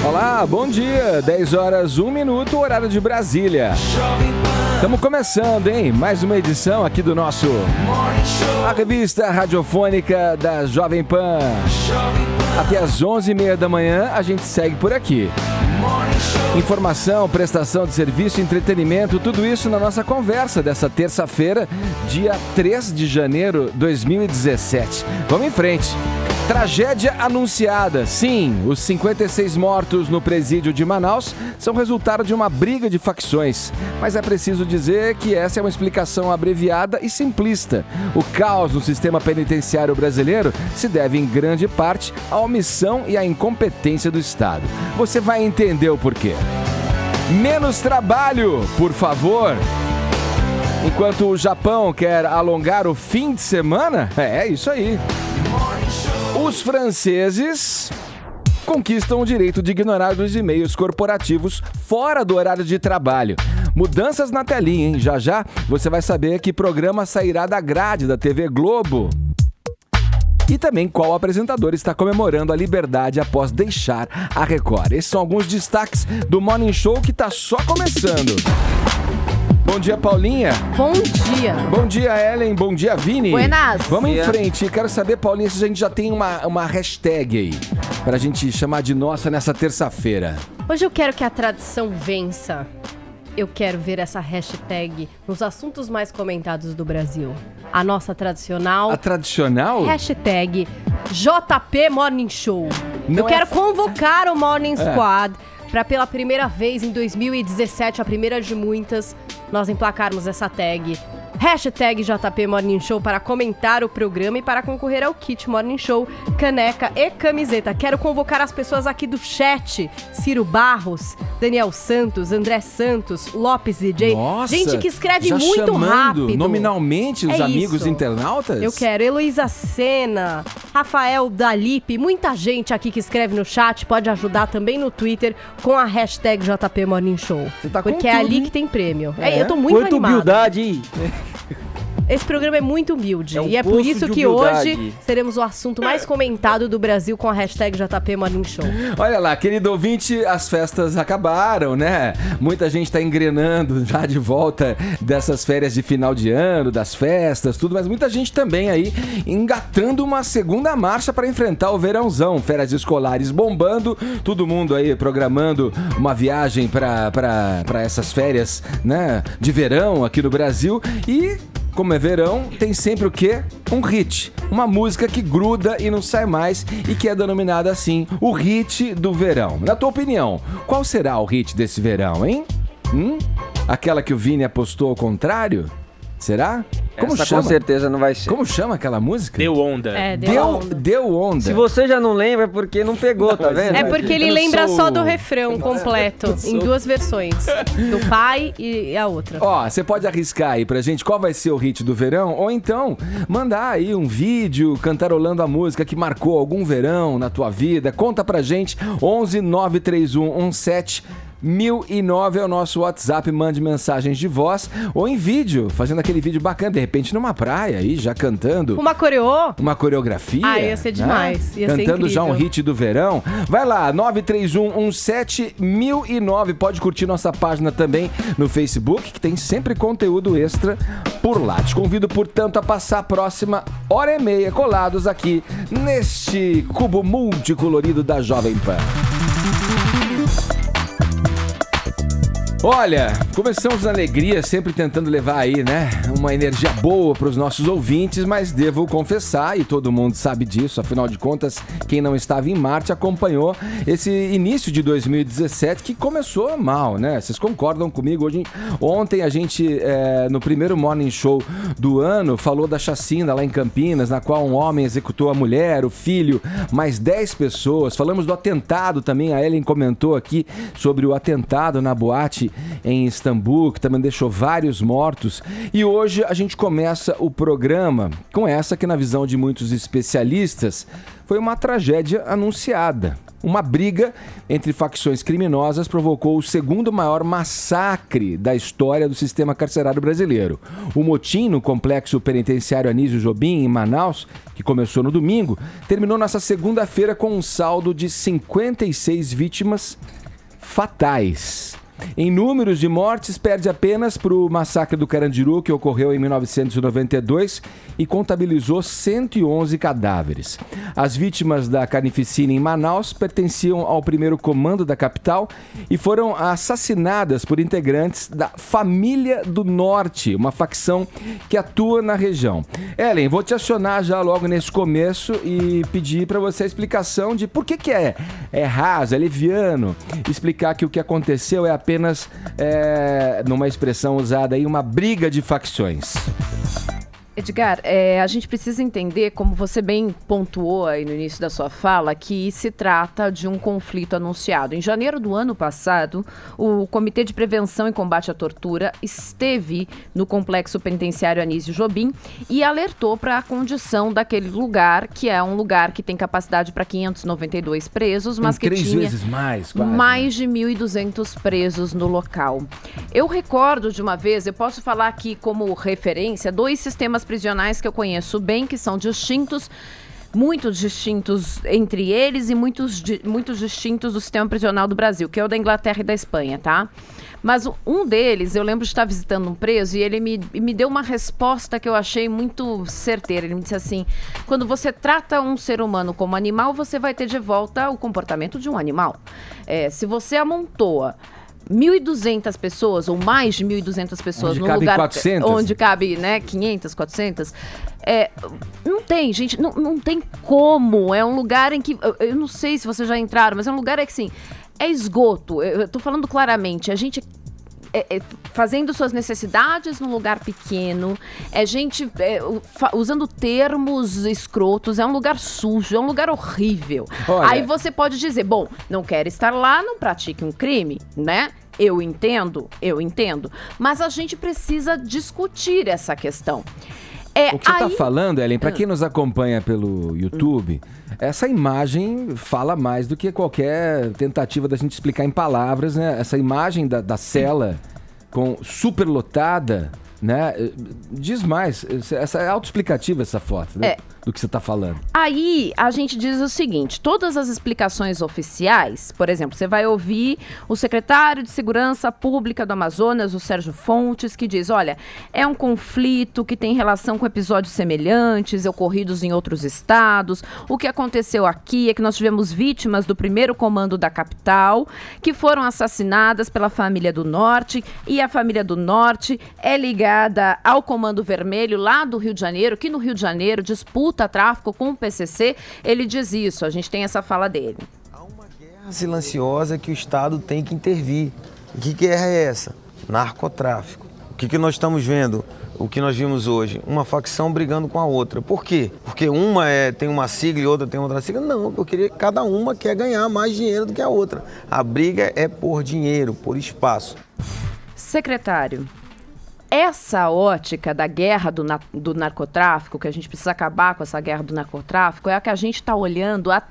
Olá, bom dia, 10 horas, 1 minuto, horário de Brasília. Estamos começando, hein? Mais uma edição aqui do nosso... A revista radiofônica da Jovem Pan. Até às 11h30 da manhã, a gente segue por aqui. Informação, prestação de serviço, entretenimento, tudo isso na nossa conversa dessa terça-feira, dia 3 de janeiro de 2017. Vamos em frente. Tragédia anunciada. Sim, os 56 mortos no presídio de Manaus são resultado de uma briga de facções. Mas é preciso dizer que essa é uma explicação abreviada e simplista. O caos no sistema penitenciário brasileiro se deve em grande parte à omissão e à incompetência do Estado. Você vai entender o porquê. Menos trabalho, por favor. Enquanto o Japão quer alongar o fim de semana, é isso aí. Os franceses conquistam o direito de ignorar os e-mails corporativos fora do horário de trabalho. Mudanças na telinha, hein? Já já você vai saber que programa sairá da grade da TV Globo. E também qual apresentador está comemorando a liberdade após deixar a Record. Esses são alguns destaques do Morning Show que está só começando. Bom dia, Paulinha. Bom dia. Bom dia, Ellen. Bom dia, Vini. Buenas. Vamos em frente. Quero saber, Paulinha, se a gente já tem uma hashtag aí pra gente chamar de nossa nessa terça-feira. Hoje eu quero que a tradição vença. Eu quero ver essa hashtag nos assuntos mais comentados do Brasil. A nossa tradicional... A tradicional? Hashtag JP Morning Show. Não eu quero convocar o Morning Squad para pela primeira vez em 2017, a primeira de muitas, nós emplacarmos essa tag. Hashtag JP Morning Show para comentar o programa e para concorrer ao kit Morning Show, caneca e camiseta. Quero convocar as pessoas aqui do chat. Ciro Barros, Daniel Santos, André Santos, Lopes DJ. Nossa, gente que escreve já muito rápido. Nominalmente os amigos isso. internautas? Eu quero. Heloísa Sena, Rafael Dalipe, muita gente aqui que escreve no chat. Pode ajudar também no Twitter com a hashtag JP Morning Show. Você tá com porque é tudo, ali hein? que tem prêmio. É? Eu tô muito Quanta animada. humildade! Esse programa é muito humilde. É um e é por poço isso de que humildade. hoje seremos o assunto mais comentado do Brasil com a hashtag JP Morning Show. Olha lá, querido ouvinte, as festas acabaram, né? Muita gente tá engrenando já de volta dessas férias de final de ano, das festas, tudo, mas muita gente também aí engatando uma segunda marcha para enfrentar o verãozão. Férias escolares bombando, todo mundo aí programando uma viagem para essas férias, né, de verão aqui no Brasil. E como é verão, tem sempre o quê? Um hit. Uma música que gruda e não sai mais e que é denominada assim, o hit do verão. Na tua opinião, qual será o hit desse verão, hein? Aquela que o Vini apostou ao contrário? Será? Como Essa chama? com certeza não vai ser. Como chama aquela música? Deu onda. Deu onda. Se você já não lembra é porque não pegou, tá vendo? É porque ele Eu não lembra sou- só do refrão completo, em duas versões. Do pai e a outra. Ó, você pode arriscar aí pra gente qual vai ser o hit do verão, ou então mandar aí um vídeo cantarolando a música que marcou algum verão na tua vida. Conta pra gente, 11 931 17 1009 é o nosso WhatsApp, mande mensagens de voz ou em vídeo, fazendo aquele vídeo bacana, de repente numa praia aí, já cantando. Uma coreô? Uma coreografia. Ah, ia ser demais, ia ser Cantando já um incrível. hit do verão. Vai lá, 931 17 1009. Pode curtir nossa página também no Facebook, que tem sempre conteúdo extra por lá. Te convido, portanto, a passar a próxima hora e meia colados aqui neste cubo multicolorido da Jovem Pan. Olha, começamos na alegria, sempre tentando levar aí, né, uma energia boa para os nossos ouvintes, mas devo confessar, e todo mundo sabe disso, afinal de contas, quem não estava em Marte acompanhou esse início de 2017 que começou mal, né? Vocês concordam comigo? Ontem a gente, no primeiro Morning Show do ano, falou da chacina lá em Campinas, na qual um homem executou a mulher, o filho, mais 10 pessoas. Falamos do atentado também, a Ellen comentou aqui sobre o atentado na boate em Istambul, que também deixou vários mortos. E hoje a gente começa o programa com essa que, na visão de muitos especialistas, foi uma tragédia anunciada. Uma briga entre facções criminosas provocou o segundo maior massacre da história do sistema carcerário brasileiro. O motim no complexo penitenciário Anísio Jobim, em Manaus, que começou no domingo, terminou nesta segunda-feira com um saldo de 56 vítimas fatais. Em números de mortes, perde apenas para o massacre do Carandiru, que ocorreu em 1992 e contabilizou 111 cadáveres. As vítimas da carnificina em Manaus pertenciam ao primeiro comando da capital e foram assassinadas por integrantes da Família do Norte, uma facção que atua na região. Ellen, vou te acionar já logo nesse começo e pedir para você a explicação de por que é raso, é leviano, explicar que o que aconteceu é apenas, numa expressão usada aí, uma briga de facções. Edgar, a gente precisa entender, como você bem pontuou aí no início da sua fala, que se trata de um conflito anunciado. Em janeiro do ano passado, o Comitê de Prevenção e Combate à Tortura esteve no complexo penitenciário Anísio Jobim e alertou para a condição daquele lugar, que é um lugar que tem capacidade para 592 presos, mas que tinha 3 vezes mais, quase, mais de 1.200 presos no local. Eu recordo de uma vez, eu posso falar aqui como referência, 2 sistemas prisionais que eu conheço bem, que são distintos, muito distintos entre eles e muito distintos do sistema prisional do Brasil, que é o da Inglaterra e da Espanha, tá? Mas um deles, eu lembro de estar visitando um preso e ele me deu uma resposta que eu achei muito certeira. Ele me disse assim: quando você trata um ser humano como animal, você vai ter de volta o comportamento de um animal. Se você amontoa 1.200 pessoas, ou mais de 1.200 pessoas onde num lugar 400. Onde cabe, 500, 400, não tem, gente, não tem como. É um lugar em que, eu não sei se vocês já entraram, mas é um lugar que, assim, é esgoto. Eu tô falando claramente, a gente fazendo suas necessidades num lugar pequeno, gente usando termos escrotos, é um lugar sujo, é um lugar horrível. Olha, aí você pode dizer, bom, não quer estar lá, não pratique um crime, né? Eu entendo, mas a gente precisa discutir essa questão. O que você está falando, Ellen, para quem nos acompanha pelo YouTube, essa imagem fala mais do que qualquer tentativa da gente explicar em palavras, né? Essa imagem da cela superlotada, né? Diz mais. Essa é autoexplicativa, essa foto, né? Do que você está falando. Aí a gente diz o seguinte: todas as explicações oficiais, por exemplo, você vai ouvir o secretário de Segurança Pública do Amazonas, o Sérgio Fontes, que diz, olha, é um conflito que tem relação com episódios semelhantes, ocorridos em outros estados. O que aconteceu aqui é que nós tivemos vítimas do primeiro comando da capital, que foram assassinadas pela Família do Norte, e a Família do Norte é ligada ao Comando Vermelho lá do Rio de Janeiro, que no Rio de Janeiro disputa tráfico com o PCC. Ele diz isso, a gente tem essa fala dele. Há uma guerra silenciosa que o Estado tem que intervir. E que guerra é essa? Narcotráfico. O que nós estamos vendo? O que nós vimos hoje? Uma facção brigando com a outra. Por quê? Porque uma tem uma sigla e outra tem outra sigla? Não, porque cada uma quer ganhar mais dinheiro do que a outra. A briga é por dinheiro, por espaço. Secretário, essa ótica da guerra do narcotráfico, que a gente precisa acabar com essa guerra do narcotráfico, é a que a gente está olhando há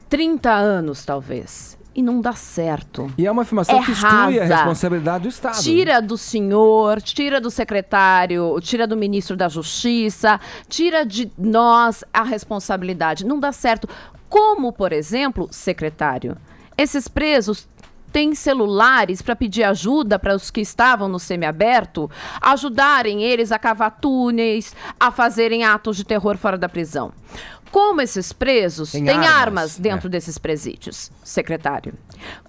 30 anos, talvez. E não dá certo. E é uma afirmação que exclui a responsabilidade do Estado. Tira do senhor, tira do secretário, tira do ministro da Justiça, tira de nós a responsabilidade. Não dá certo. Como, por exemplo, secretário, esses presos têm celulares para pedir ajuda para os que estavam no semiaberto, ajudarem eles a cavar túneis, a fazerem atos de terror fora da prisão. Como esses presos têm armas dentro desses presídios, secretário?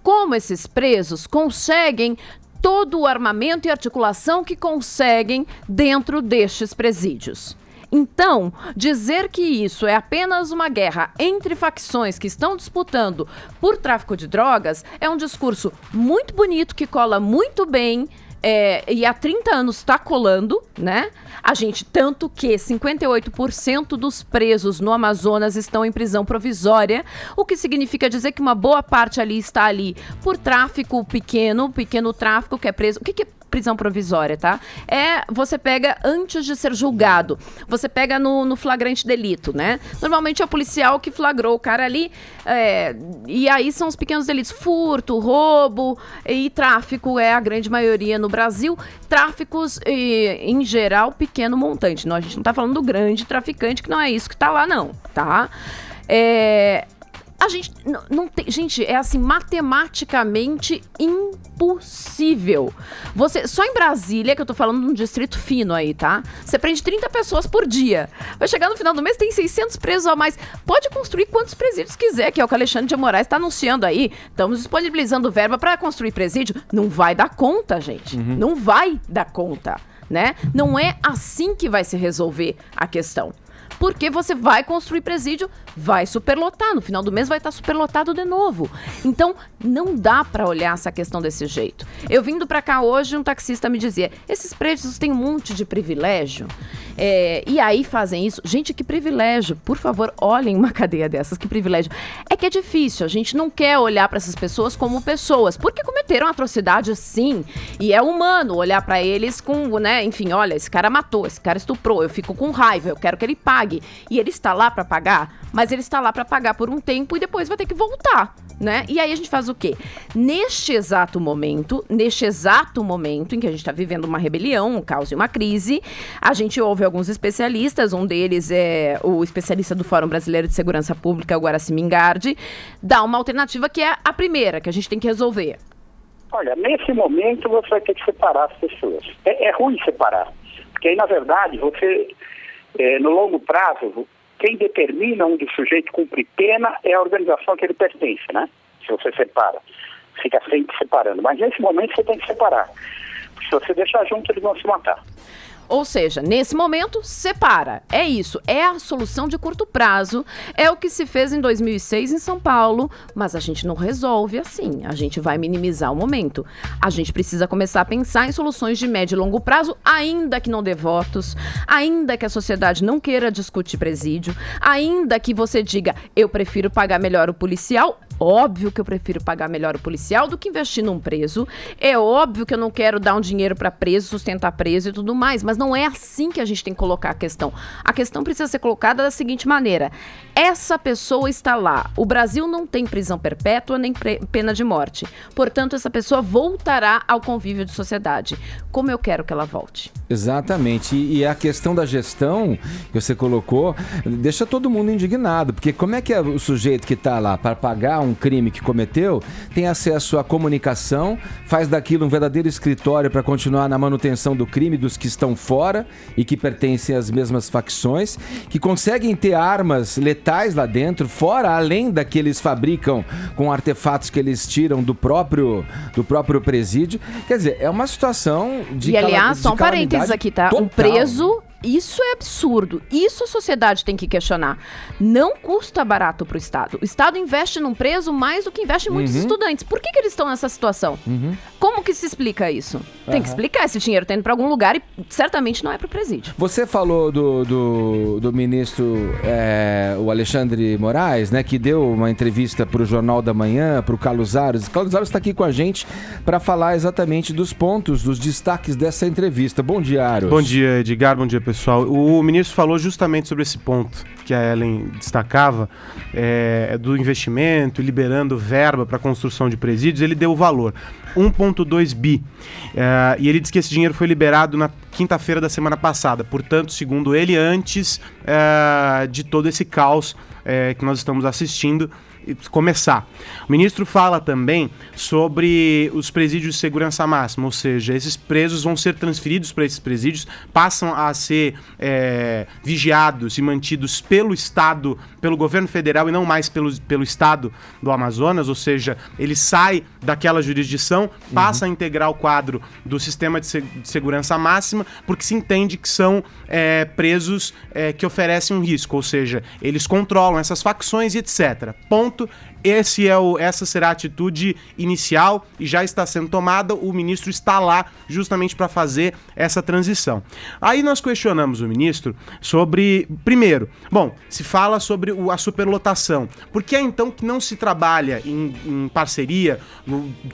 Como esses presos conseguem todo o armamento e articulação que conseguem dentro destes presídios? Então, dizer que isso é apenas uma guerra entre facções que estão disputando por tráfico de drogas é um discurso muito bonito, que cola muito bem, e há 30 anos está colando, né? A gente, tanto que 58% dos presos no Amazonas estão em prisão provisória, o que significa dizer que uma boa parte ali está ali por tráfico pequeno tráfico que é preso. O que é prisão provisória, tá? Você pega antes de ser julgado. Você pega no flagrante delito, né? Normalmente é o policial que flagrou o cara ali, e aí são os pequenos delitos. Furto, roubo e tráfico é a grande maioria no Brasil. Tráficos, em geral, pequeno montante. Não, a gente não tá falando do grande traficante, que não é isso que tá lá, não, tá? A gente não tem... Gente, é assim, matematicamente impossível. Só em Brasília, que eu tô falando de um distrito fino aí, tá? Você prende 30 pessoas por dia. Vai chegar no final do mês, tem 600 presos a mais. Pode construir quantos presídios quiser, que é o que o Alexandre de Moraes tá anunciando aí. Estamos disponibilizando verba para construir presídio. Não vai dar conta, gente. Não vai dar conta, né? Não é assim que vai se resolver a questão. Porque você vai construir presídio, vai superlotar. No final do mês vai estar superlotado de novo. Então, não dá para olhar essa questão desse jeito. Eu vindo para cá hoje, um taxista me dizia, esses presos têm um monte de privilégio. E aí fazem isso. Gente, que privilégio. Por favor, olhem uma cadeia dessas. Que privilégio. É que é difícil. A gente não quer olhar para essas pessoas como pessoas. Porque cometeram atrocidade, sim. E é humano olhar para eles com, né? Enfim, olha, esse cara matou, esse cara estuprou. Eu fico com raiva, eu quero que ele pague. E ele está lá para pagar, mas ele está lá para pagar por um tempo e depois vai ter que voltar, né? E aí a gente faz o quê? Neste exato momento em que a gente está vivendo uma rebelião, um caos e uma crise, a gente ouve alguns especialistas, um deles é o especialista do Fórum Brasileiro de Segurança Pública, o Guaraci Mingardi, dá uma alternativa que é a primeira, que a gente tem que resolver. Olha, nesse momento você vai ter que separar as pessoas. É ruim separar, porque aí, na verdade, você... no longo prazo, quem determina onde o sujeito cumpre pena é a organização que ele pertence, né? Se você separa, fica sempre separando. Mas nesse momento você tem que separar. Se você deixar junto, eles vão se matar. Ou seja, nesse momento, separa. É isso, é a solução de curto prazo, é o que se fez em 2006 em São Paulo, mas a gente não resolve assim, a gente vai minimizar o momento. A gente precisa começar a pensar em soluções de médio e longo prazo, ainda que não dê votos, ainda que a sociedade não queira discutir presídio, ainda que você diga, eu prefiro pagar melhor o policial. Óbvio que eu prefiro pagar melhor o policial do que investir num preso. É óbvio que eu não quero dar um dinheiro para preso, sustentar preso e tudo mais, mas não é assim que a gente tem que colocar a questão. A questão precisa ser colocada da seguinte maneira. Essa pessoa está lá. O Brasil não tem prisão perpétua nem pena de morte. Portanto, essa pessoa voltará ao convívio de sociedade. Como eu quero que ela volte? Exatamente. E a questão da gestão que você colocou deixa todo mundo indignado. Porque como é que é o sujeito que está lá para pagar um crime que cometeu, tem acesso à comunicação, faz daquilo um verdadeiro escritório para continuar na manutenção do crime dos que estão fora e que pertencem às mesmas facções, que conseguem ter armas letais lá dentro, fora, além da que eles fabricam com artefatos que eles tiram do próprio presídio. Quer dizer, é uma situação de E aliás, só um parênteses aqui, tá? Total. Um preso... Isso é absurdo. Isso a sociedade tem que questionar. Não custa barato para o Estado. O Estado investe num preso mais do que investe em muitos estudantes. Por que eles estão nessa situação? Como que se explica isso? Tem que explicar. Esse dinheiro tá indo para algum lugar e certamente não é para o presídio. Você falou do ministro, o Alexandre Moraes, né, que deu uma entrevista para o Jornal da Manhã, para o Carlos Aros. Carlos Aros está aqui com a gente para falar exatamente dos pontos, dos destaques dessa entrevista. Bom dia, Aros. Bom dia, Edgar. Bom dia, pessoal. O ministro falou justamente sobre esse ponto que a Ellen destacava, do investimento, liberando verba para a construção de presídios. Ele deu o valor, 1,2 bi. E ele disse que esse dinheiro foi liberado na quinta-feira da semana passada. Portanto, segundo ele, antes de todo esse caos que nós estamos assistindo começar. O ministro fala também sobre os presídios de segurança máxima, ou seja, esses presos vão ser transferidos para esses presídios, passam a ser vigiados e mantidos pelo Estado, pelo governo federal e não mais pelo Estado do Amazonas, ou seja, ele sai daquela jurisdição, passa a integrar o quadro do sistema de segurança máxima, porque se entende que são presos que oferecem um risco, ou seja, eles controlam essas facções e etc. Ponto. essa será a atitude inicial e já está sendo tomada. O ministro está lá justamente para fazer essa transição. Aí nós questionamos o ministro sobre, primeiro, se fala sobre a superlotação. Por que então que não se trabalha em parceria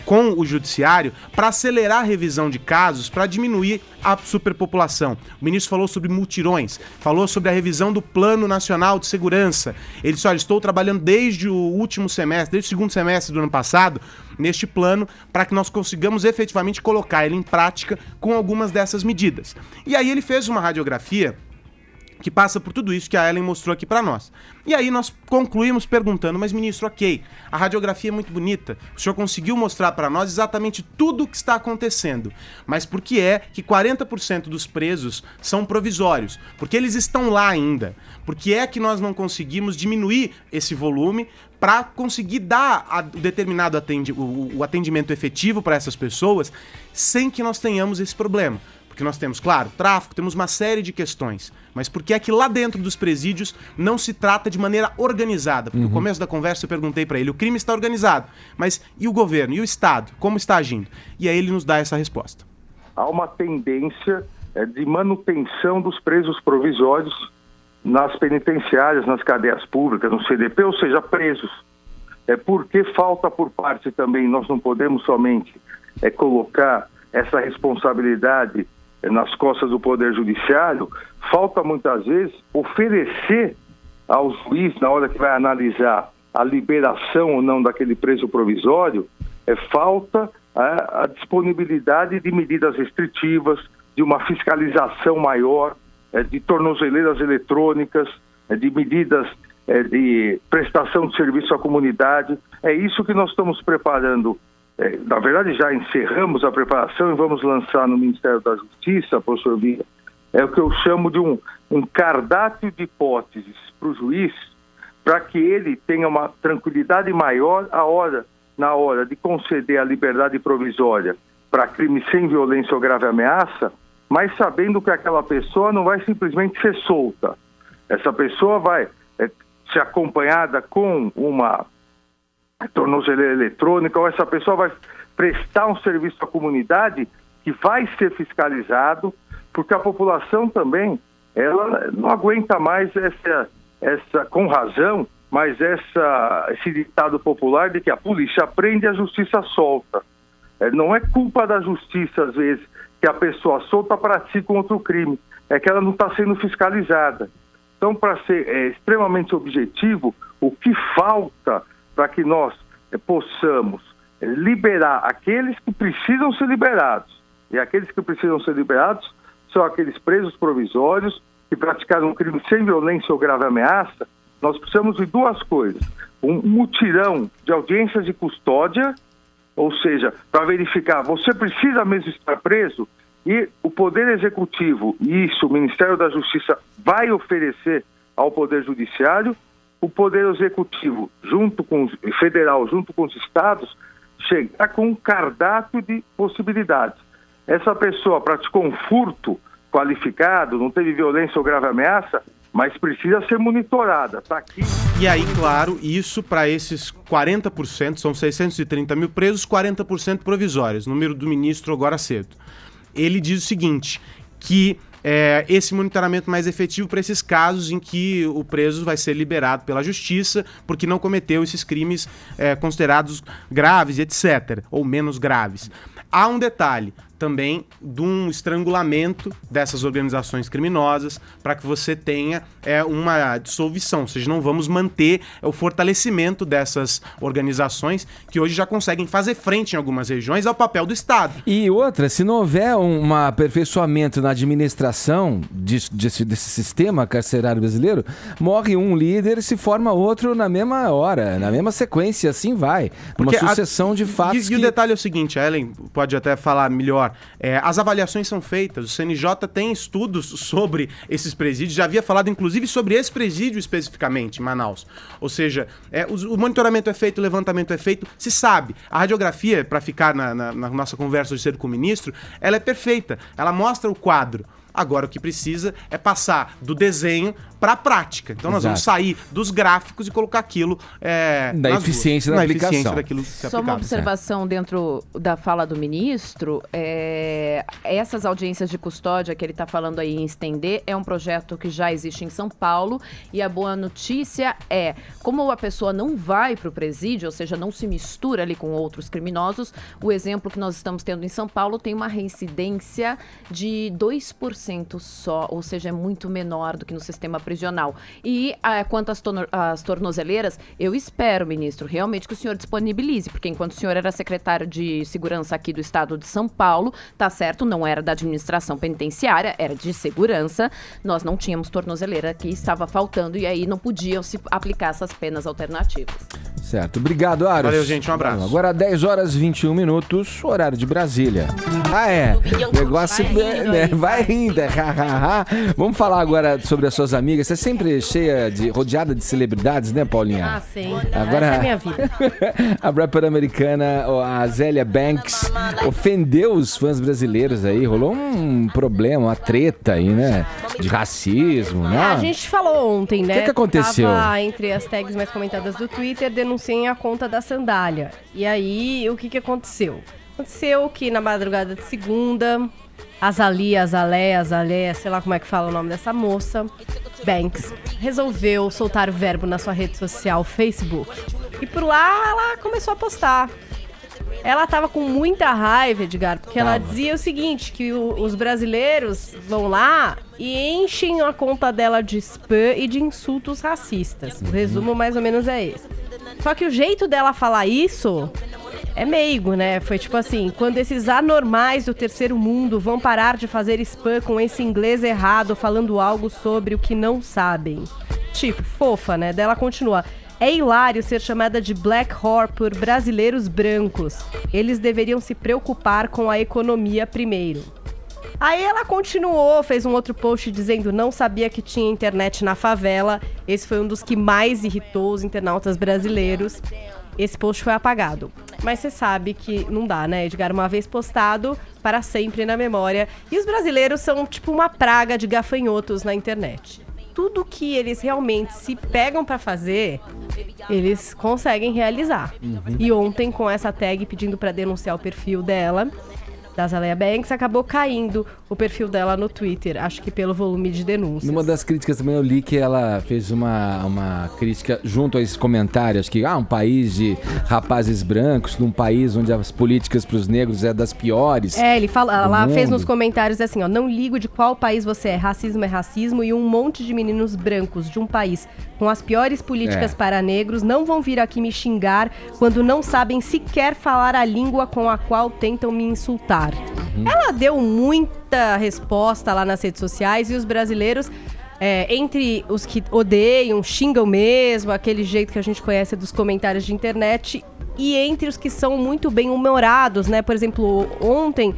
com o judiciário para acelerar a revisão de casos, para diminuir a superpopulação? O ministro falou sobre mutirões, falou sobre a revisão do Plano Nacional de Segurança. Ele disse, olha, estou trabalhando desde o último semestre, desde o segundo semestre do ano passado, neste plano, para que nós consigamos efetivamente colocar ele em prática com algumas dessas medidas. E aí ele fez uma radiografia que passa por tudo isso que a Ellen mostrou aqui para nós. E aí nós concluímos perguntando, mas ministro, ok, a radiografia é muito bonita, o senhor conseguiu mostrar para nós exatamente tudo o que está acontecendo, mas por que é que 40% dos presos são provisórios? Porque eles estão lá ainda. Por que é que nós não conseguimos diminuir esse volume para conseguir dar o atendimento efetivo para essas pessoas sem que nós tenhamos esse problema? Porque nós temos, claro, tráfico, temos uma série de questões. Mas por que é que lá dentro dos presídios não se trata de maneira organizada? Porque no começo da conversa eu perguntei para ele, o crime está organizado, mas e o governo, e o Estado, como está agindo? E aí ele nos dá essa resposta. Há uma tendência de manutenção dos presos provisórios nas penitenciárias, nas cadeias públicas, no CDP, ou seja, presos. Porque falta por parte também, nós não podemos somente colocar essa responsabilidade nas costas do Poder Judiciário, falta muitas vezes oferecer ao juiz, na hora que vai analisar a liberação ou não daquele preso provisório, falta a disponibilidade de medidas restritivas, de uma fiscalização maior, de tornozeleiras eletrônicas, de medidas de prestação de serviço à comunidade. É isso que nós estamos preparando. Na verdade, já encerramos a preparação e vamos lançar no Ministério da Justiça, professor Vieira, o que eu chamo de um cardápio de hipóteses para o juiz, para que ele tenha uma tranquilidade maior na hora de conceder a liberdade provisória para crime sem violência ou grave ameaça, mas sabendo que aquela pessoa não vai simplesmente ser solta. Essa pessoa vai ser acompanhada com uma tornozeleira eletrônica, ou essa pessoa vai prestar um serviço à comunidade que vai ser fiscalizado, porque a população também, ela não aguenta mais essa com razão, mas esse ditado popular de que a polícia prende e a justiça solta. Não é culpa da justiça, às vezes, que a pessoa solta pratica um outro crime, é que ela não está sendo fiscalizada. Então, para ser extremamente objetivo, o que falta para que nós possamos liberar aqueles que precisam ser liberados. E aqueles que precisam ser liberados são aqueles presos provisórios que praticaram um crime sem violência ou grave ameaça. Nós precisamos de duas coisas. Um mutirão de audiências de custódia, ou seja, para verificar, você precisa mesmo estar preso, e o Poder Executivo, e isso o Ministério da Justiça vai oferecer ao Poder Judiciário, o Poder Executivo, federal, junto com os estados, chegar com um cardápio de possibilidades. Essa pessoa praticou um furto qualificado, não teve violência ou grave ameaça, mas precisa ser monitorada. Tá aqui. E aí, claro, isso para esses 40%, são 630 mil presos, 40% provisórios, número do ministro agora cedo. Ele diz o seguinte, que esse monitoramento mais efetivo para esses casos em que o preso vai ser liberado pela justiça porque não cometeu esses crimes considerados graves, etc., ou menos graves. Há um detalhe também de um estrangulamento dessas organizações criminosas para que você tenha uma dissolução, ou seja, não vamos manter o fortalecimento dessas organizações que hoje já conseguem fazer frente em algumas regiões ao papel do Estado. E outra, se não houver um aperfeiçoamento na administração desse sistema carcerário brasileiro, morre um líder e se forma outro na mesma hora, na mesma sequência, assim vai. Porque uma sucessão de fatos E o detalhe é o seguinte, a Ellen pode até falar melhor, as avaliações são feitas, o CNJ tem estudos sobre esses presídios, já havia falado inclusive sobre esse presídio especificamente, em Manaus. Ou seja, o monitoramento é feito, o levantamento é feito, se sabe. A radiografia, para ficar na nossa conversa de cedo com o ministro, ela é perfeita, ela mostra o quadro. Agora o que precisa é passar do desenho para a prática. Então nós vamos sair dos gráficos e colocar aquilo na eficiência da aplicação. Eficiência daquilo que se Só uma observação dentro da fala do ministro, essas audiências de custódia que ele está falando aí em estender é um projeto que já existe em São Paulo, e a boa notícia é, como a pessoa não vai para o presídio, ou seja, não se mistura ali com outros criminosos, o exemplo que nós estamos tendo em São Paulo tem uma reincidência de 2% só, ou seja, é muito menor do que no sistema prisional. E quanto às tornozeleiras, eu espero, ministro, realmente que o senhor disponibilize, porque enquanto o senhor era secretário de segurança aqui do estado de São Paulo, tá certo, não era da administração penitenciária, era de segurança, nós não tínhamos tornozeleira que estava faltando e aí não podiam se aplicar essas penas alternativas. Certo, obrigado, Aros. Valeu, gente, um abraço. Agora 10 horas e 21 minutos, horário de Brasília. O negócio vai rindo. Vamos falar agora sobre as suas amigas. Você é sempre rodeada de celebridades, né, Paulinha? Ah, sim. Agora, essa é a minha vida. A rapper americana, a Azealia Banks, ofendeu os fãs brasileiros aí. Rolou um problema, uma treta aí, né? De racismo, né? A gente falou ontem, né? O que aconteceu? Tava entre as tags mais comentadas do Twitter, denunciem a conta da sandália. E aí, o que aconteceu? Aconteceu que na madrugada de segunda, Azalea, sei lá como é que fala o nome dessa moça, Banks, resolveu soltar o verbo na sua rede social, Facebook. E por lá, ela começou a postar. Ela tava com muita raiva, Edgar, porque ela dizia o seguinte, que os brasileiros vão lá e enchem a conta dela de spam e de insultos racistas. O resumo mais ou menos é esse. Só que o jeito dela falar isso é meigo, né? Foi tipo assim, quando esses anormais do terceiro mundo vão parar de fazer spam com esse inglês errado, falando algo sobre o que não sabem. Tipo, fofa, né? Daí ela continua. É hilário ser chamada de Black Whore por brasileiros brancos. Eles deveriam se preocupar com a economia primeiro. Aí ela continuou, fez um outro post dizendo não sabia que tinha internet na favela. Esse foi um dos que mais irritou os internautas brasileiros. Esse post foi apagado. Mas você sabe que não dá, né, Edgar? Uma vez postado, para sempre na memória. E os brasileiros são tipo uma praga de gafanhotos na internet. Tudo que eles realmente se pegam pra fazer, eles conseguem realizar. E ontem, com essa tag pedindo pra denunciar o perfil dela, da Azealia Banks, acabou caindo o perfil dela no Twitter, acho que pelo volume de denúncias. Numa das críticas também eu li que ela fez uma crítica junto a esses comentários, que um país de rapazes brancos, num país onde as políticas pros negros é das piores. Ela fez nos comentários assim, não ligo de qual país você é racismo, e um monte de meninos brancos de um país com as piores políticas para negros não vão vir aqui me xingar quando não sabem sequer falar a língua com a qual tentam me insultar. Ela deu muita resposta lá nas redes sociais e os brasileiros, entre os que odeiam, xingam mesmo, aquele jeito que a gente conhece dos comentários de internet, e entre os que são muito bem-humorados, né? Por exemplo, ontem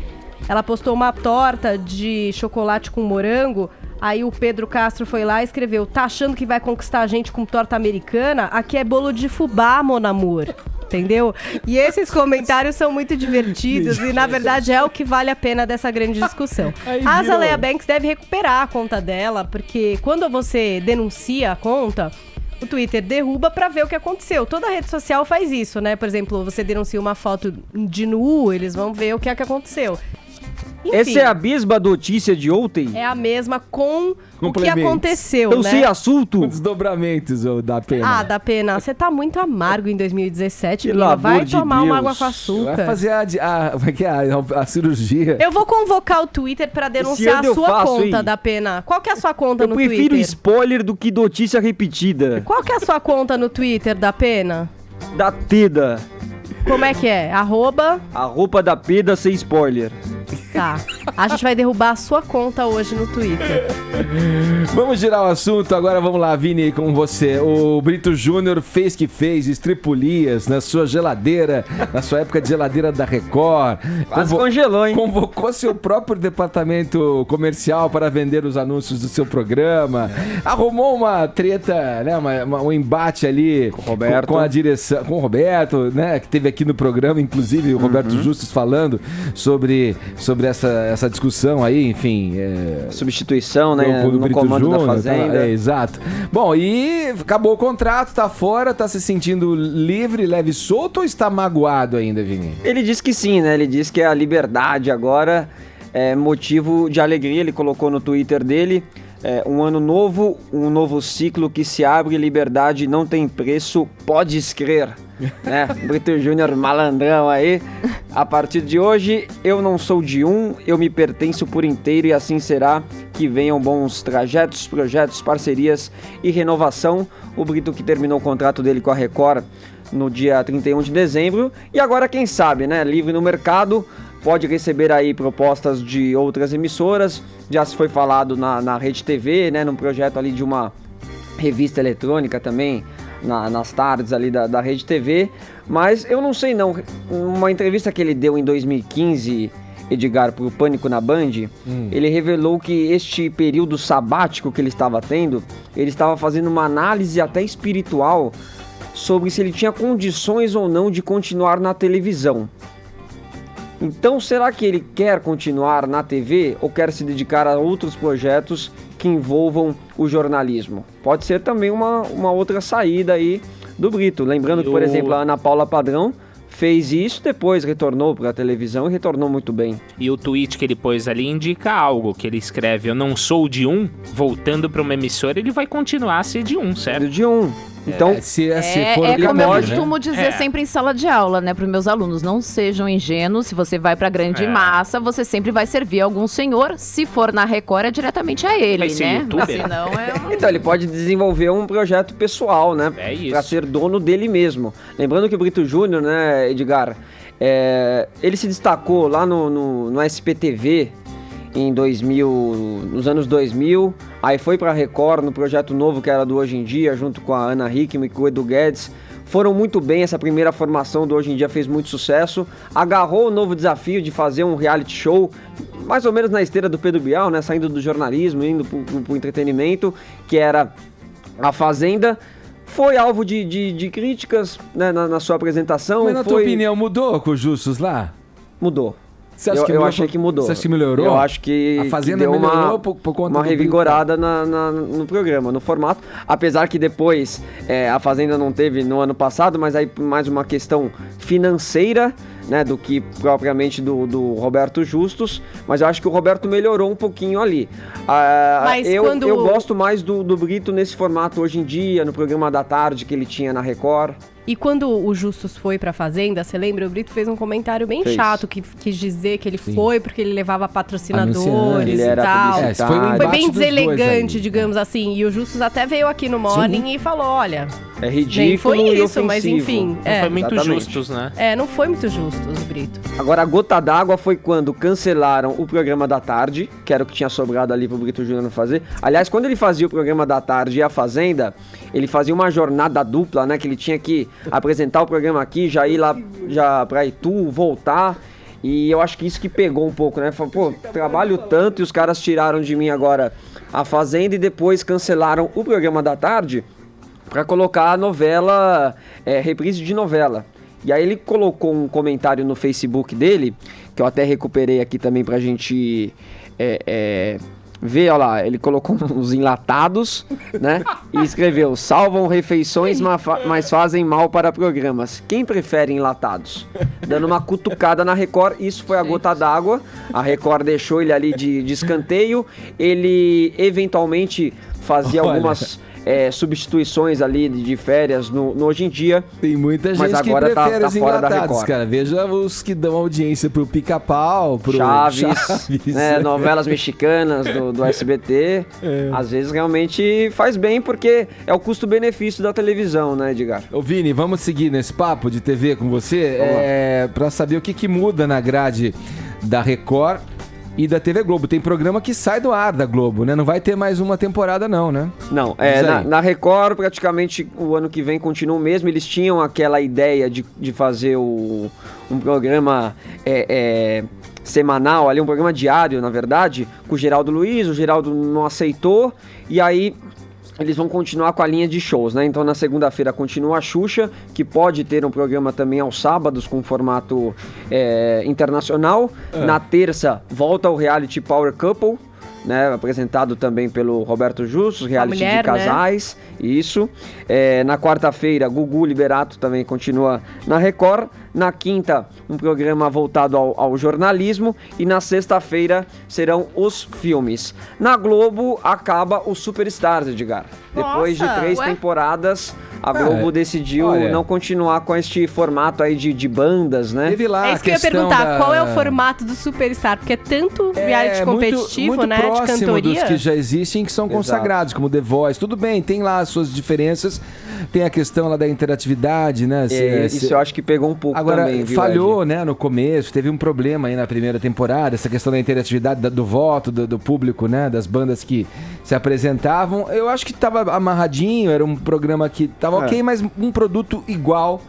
ela postou uma torta de chocolate com morango. Aí o Pedro Castro foi lá e escreveu: tá achando que vai conquistar a gente com torta americana? Aqui é bolo de fubá, mon amour. Entendeu? E esses comentários são muito divertidos e, na verdade, é o que vale a pena dessa grande discussão. A Azealia Banks deve recuperar a conta dela, porque quando você denuncia a conta, o Twitter derruba pra ver o que aconteceu. Toda rede social faz isso, né? Por exemplo, você denuncia uma foto de nu, eles vão ver o que é que aconteceu. Enfim, essa é a mesma notícia de ontem? É a mesma com o que aconteceu, então, né? sem assunto. Desdobramentos da pena. Da pena. Você tá muito amargo em 2017, menina. Vai tomar uma água com açúcar. Vai fazer a cirurgia. Eu vou convocar o Twitter pra denunciar a sua conta da pena. Qual que é a sua conta no Twitter? Eu prefiro spoiler do que notícia repetida. Qual que é a sua conta no Twitter da pena? Da Teda. Como é que é? Arroba da Peda sem spoiler. Tá. A gente vai derrubar a sua conta hoje no Twitter. Vamos girar o assunto. Agora vamos lá, Vini, com você. O Brito Júnior fez estripulias na sua geladeira, na sua época de geladeira da Record. Quase congelou, hein? Convocou seu próprio departamento comercial para vender os anúncios do seu programa. Arrumou uma treta, né? Um embate ali com o Roberto. Com a direção, com o Roberto, né? Que teve aqui no programa, inclusive o Roberto Justus falando sobre sobre essa discussão aí, enfim. Substituição, né? Do No Brito comando da Júnior, Fazenda. Exato. Bom, e acabou o contrato, tá fora, tá se sentindo livre, leve e solto, ou está magoado ainda, Vini? Ele disse que sim, né? Ele disse que a liberdade agora é motivo de alegria. Ele colocou no Twitter dele: um ano novo, um novo ciclo que se abre, liberdade não tem preço, podes crer. Né? Brito Júnior malandrão aí. A partir de hoje, eu não sou de um, eu me pertenço por inteiro e assim será. Que venham bons trajetos, projetos, parcerias e renovação. O Brito que terminou o contrato dele com a Record no dia 31 de dezembro. E agora, quem sabe, né? Livre no mercado, pode receber aí propostas de outras emissoras. Já se foi falado na Rede TV, né? Num projeto ali de uma revista eletrônica também, nas tardes ali da Rede TV. Mas eu não sei não. Uma entrevista que ele deu em 2015, Edgar, pro Pânico na Band, ele revelou que este período sabático que ele estava tendo, ele estava fazendo uma análise até espiritual sobre se ele tinha condições ou não de continuar na televisão. Então, será que ele quer continuar na TV ou quer se dedicar a outros projetos que envolvam o jornalismo? Pode ser também uma outra saída aí do Brito. Lembrando que, por exemplo, a Ana Paula Padrão fez isso, depois retornou para a televisão e retornou muito bem. E o tweet que ele pôs ali indica algo, que ele escreve: eu não sou de um, voltando para uma emissora, ele vai continuar a ser de um, certo? De um. Então, se for como eu pode, costumo dizer sempre em sala de aula, né, para os meus alunos: não sejam ingênuos. Se você vai para grande massa, você sempre vai servir algum senhor. Se for na Record, é diretamente a ele, vai ser né? YouTuber. Senão Então, ele pode desenvolver um projeto pessoal, né? É isso. Para ser dono dele mesmo. Lembrando que o Brito Júnior, né, Edgar, ele se destacou lá no SPTV em 2000, nos anos 2000, aí foi pra Record no projeto novo que era do Hoje em Dia, junto com a Ana Hickman e com o Edu Guedes. Foram muito bem, essa primeira formação do Hoje em Dia fez muito sucesso. Agarrou o novo desafio de fazer um reality show, mais ou menos na esteira do Pedro Bial, né, saindo do jornalismo, indo pro entretenimento, que era a Fazenda. Foi alvo de críticas, né, na sua apresentação. Mas na tua opinião, mudou com os Justus lá? Mudou. Você acha eu achei que mudou. Você acha que melhorou? Eu acho que a Fazenda deu melhorou por conta uma revigorada no programa, no formato. Apesar que depois a Fazenda não teve no ano passado, mas aí mais uma questão financeira, né, do que propriamente do Roberto Justus. Mas eu acho que o Roberto melhorou um pouquinho ali. Mas eu gosto mais do Brito nesse formato Hoje em Dia, no programa da tarde que ele tinha na Record. E quando o Justus foi pra Fazenda, você lembra? O Brito fez um comentário bem chato, que quis dizer que ele foi porque ele levava patrocinadores ele e era tal. Foi bem deselegante, aí, digamos assim. E o Justus até veio aqui no Morning e falou: olha, é ridículo nem foi e isso, ofensivo. mas enfim. Não foi muito Exatamente. justos, né? Não foi muito justus, Brito. Agora, a gota d'água foi quando cancelaram o programa da tarde, que era o que tinha sobrado ali pro Brito Júnior fazer. Aliás, quando ele fazia o programa da tarde e a Fazenda, ele fazia uma jornada dupla, né? Que ele tinha que apresentar o programa aqui, já ir lá já pra Itu, voltar. E eu acho que isso que pegou um pouco, né? Falou, pô, trabalho tanto e os caras tiraram de mim agora a Fazenda e depois cancelaram o programa da tarde pra colocar a novela, reprise de novela. E aí ele colocou um comentário no Facebook dele, que eu até recuperei aqui também pra gente ver, olha lá, ele colocou uns enlatados, né? E escreveu: salvam refeições, mas fazem mal para programas. Quem prefere enlatados? Dando uma cutucada na Record, isso foi a gota d'água. A Record deixou ele ali de escanteio. Ele eventualmente fazia algumas substituições ali de férias no Hoje em Dia. Tem muita gente mas agora que prefere tá os fora da enlatados, Record. cara. Veja os que dão audiência pro Pica-Pau, pro Chaves. Novelas mexicanas do SBT. Às vezes realmente faz bem, porque é o custo-benefício da televisão, né, Edgar? Ô Vini, vamos seguir nesse papo de TV com você, pra saber o que muda na grade da Record e da TV Globo. Tem programa que sai do ar da Globo, né? Não vai ter mais uma temporada não, né? Não, na Record praticamente o ano que vem continua o mesmo. Eles tinham aquela ideia de fazer um programa semanal, ali um programa diário, na verdade, com o Geraldo Luiz. O Geraldo não aceitou e aí eles vão continuar com a linha de shows, né? Então na segunda-feira continua a Xuxa, que pode ter um programa também aos sábados com formato internacional. Na terça volta o reality Power Couple, né, apresentado também pelo Roberto Justus, reality mulher, de casais, né? Isso. Na quarta-feira, Gugu Liberato também continua na Record. Na quinta, um programa voltado ao jornalismo. E na sexta-feira serão os filmes. Na Globo acaba o Superstars, Edgar. Depois de 3 temporadas, a Globo decidiu não continuar com este formato aí de bandas, né? Teve lá É isso que eu ia perguntar, qual é o formato do Superstar? Porque é tanto reality competitivo, muito né, de próximo cantoria. dos que já existem, que são consagrados, como The Voice. Tudo bem, tem lá as suas diferenças, tem a questão lá da interatividade, né? Isso eu acho que pegou um pouco agora, também, viu, falhou, Ed? né, no começo, teve um problema aí na primeira temporada, essa questão da interatividade do voto, do público, né, das bandas que se apresentavam. Eu acho que tava amarradinho, era um programa que tava ok, mas um produto igual,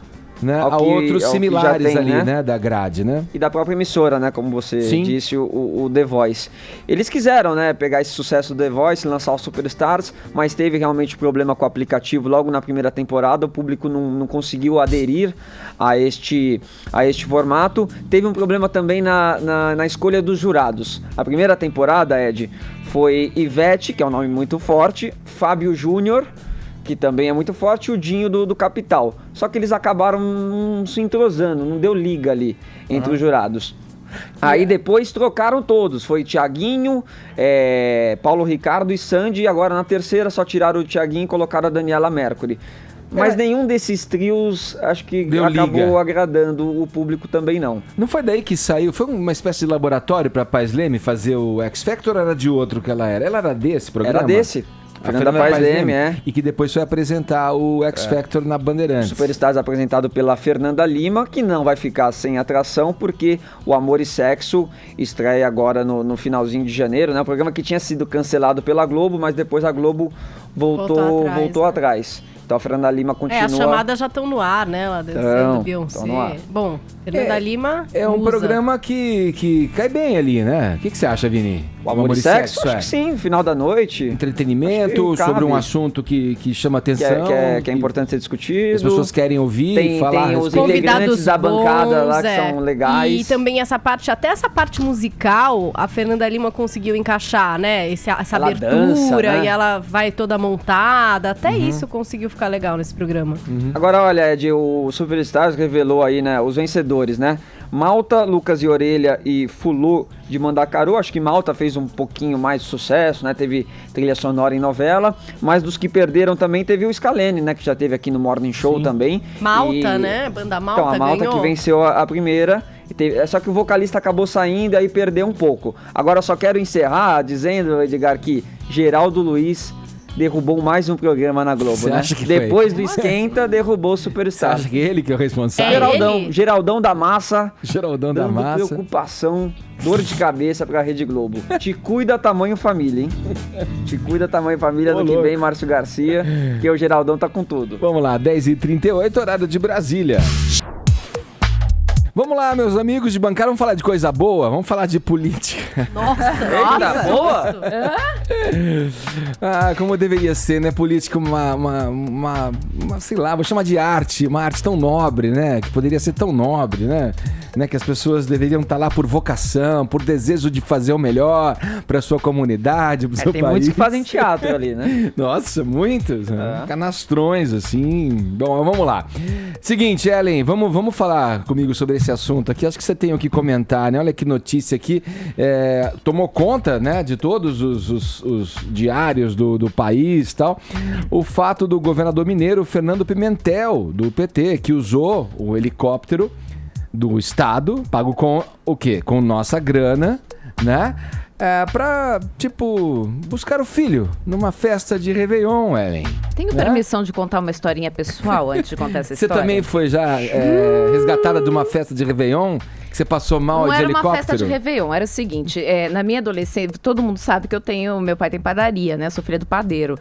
né, a outros similares tem, ali, né, da grade, né? E da própria emissora, né, como você disse, o The Voice. Eles quiseram, né, pegar esse sucesso do The Voice, lançar o Superstars, mas teve realmente problema com o aplicativo logo na primeira temporada, o público não conseguiu aderir a este formato. Teve um problema também na escolha dos jurados. A primeira temporada, Ed, foi Ivete, que é um nome muito forte, Fábio Júnior, que também é muito forte, e o Dinho do Capital. Só que eles acabaram não se entrosando, não deu liga ali entre os jurados. Aí depois trocaram todos, foi Thiaguinho, Paulo Ricardo e Sandy, e agora na terceira só tiraram o Thiaguinho e colocaram a Daniela Mercury. Mas nenhum desses trios, acho que acabou agradando o público também, não. Não foi daí que saiu? Foi uma espécie de laboratório pra Paz Leme fazer o X Factor ou era de outro que ela era? Ela era desse programa? Era desse. Fernanda Paz Leme, E que depois foi apresentar o X Factor na Bandeirantes. Superstars apresentado pela Fernanda Lima, que não vai ficar sem atração, porque o Amor e Sexo estreia agora no finalzinho de janeiro, né? Um programa que tinha sido cancelado pela Globo, mas depois a Globo voltou atrás. Então a Fernanda Lima continua... as chamadas já estão no ar, né? Ela dançando Beyoncé. Bom, Fernanda Lima... É um programa que cai bem ali, né? O que você acha, Vini? O Amor e Sexo? Acho que sim, final da noite. Entretenimento sobre um assunto que chama atenção. Que é importante ser discutido. As pessoas querem ouvir, falar. Tem os integrantes da bancada lá que são legais. E também até essa parte musical, a Fernanda Lima conseguiu encaixar, né? Essa ela abertura, dança, né? E ela vai toda montada. Até isso conseguiu ficar legal nesse programa. Agora, olha, Ed, o Superstars revelou aí, né, os vencedores, né? Malta, Lucas e Orelha e Fulu de Mandacaru. Acho que Malta fez um pouquinho mais de sucesso, né? Teve trilha sonora em novela. Mas dos que perderam também teve o Scalene, né? Que já teve aqui no Morning Show também. Malta, né? Banda Malta então, a Malta ganhou. Que venceu a primeira. Só que o vocalista acabou saindo e aí perdeu um pouco. Agora só quero encerrar dizendo, Edgar, que Geraldo Luiz derrubou mais um programa na Globo, Você né? acha que depois do Esquenta, derrubou o Superstar. Você acha que ele que é o responsável? Geraldão da Massa. Geraldão da Massa. Preocupação, dor de cabeça pra Rede Globo. Te cuida tamanho família, hein? Te cuida tamanho família do que vem, Márcio Garcia, que o Geraldão tá com tudo. Vamos lá, 10h38, horário de Brasília. Vamos lá, meus amigos de bancada, vamos falar de coisa boa? Vamos falar de política. Nossa, boa! Como deveria ser, né? Política, uma sei lá, vou chamar de arte, uma arte tão nobre, né? Que poderia ser tão nobre, né? Que as pessoas deveriam estar lá por vocação, por desejo de fazer o melhor para sua comunidade, para o seu tem país. Muitos que fazem teatro ali, né? Nossa, muitos. Canastrões, assim. Bom, vamos lá. Seguinte, Ellen, vamos falar comigo sobre esse assunto aqui. Acho que você tem o que comentar, né? Olha que notícia aqui. Tomou conta, né, de todos os diários do país e tal. O fato do governador mineiro, Fernando Pimentel, do PT, que usou o helicóptero do Estado, pago com o quê? Com nossa grana, né? Pra, buscar o filho numa festa de Réveillon, Ellen. Tenho permissão de contar uma historinha pessoal antes de contar essa história? Você também foi já resgatada de uma festa de Réveillon? Que você passou mal de helicóptero? Não era uma festa de Réveillon, era o seguinte, na minha adolescência, todo mundo sabe que meu pai tem padaria, né? Eu sou filha do padeiro.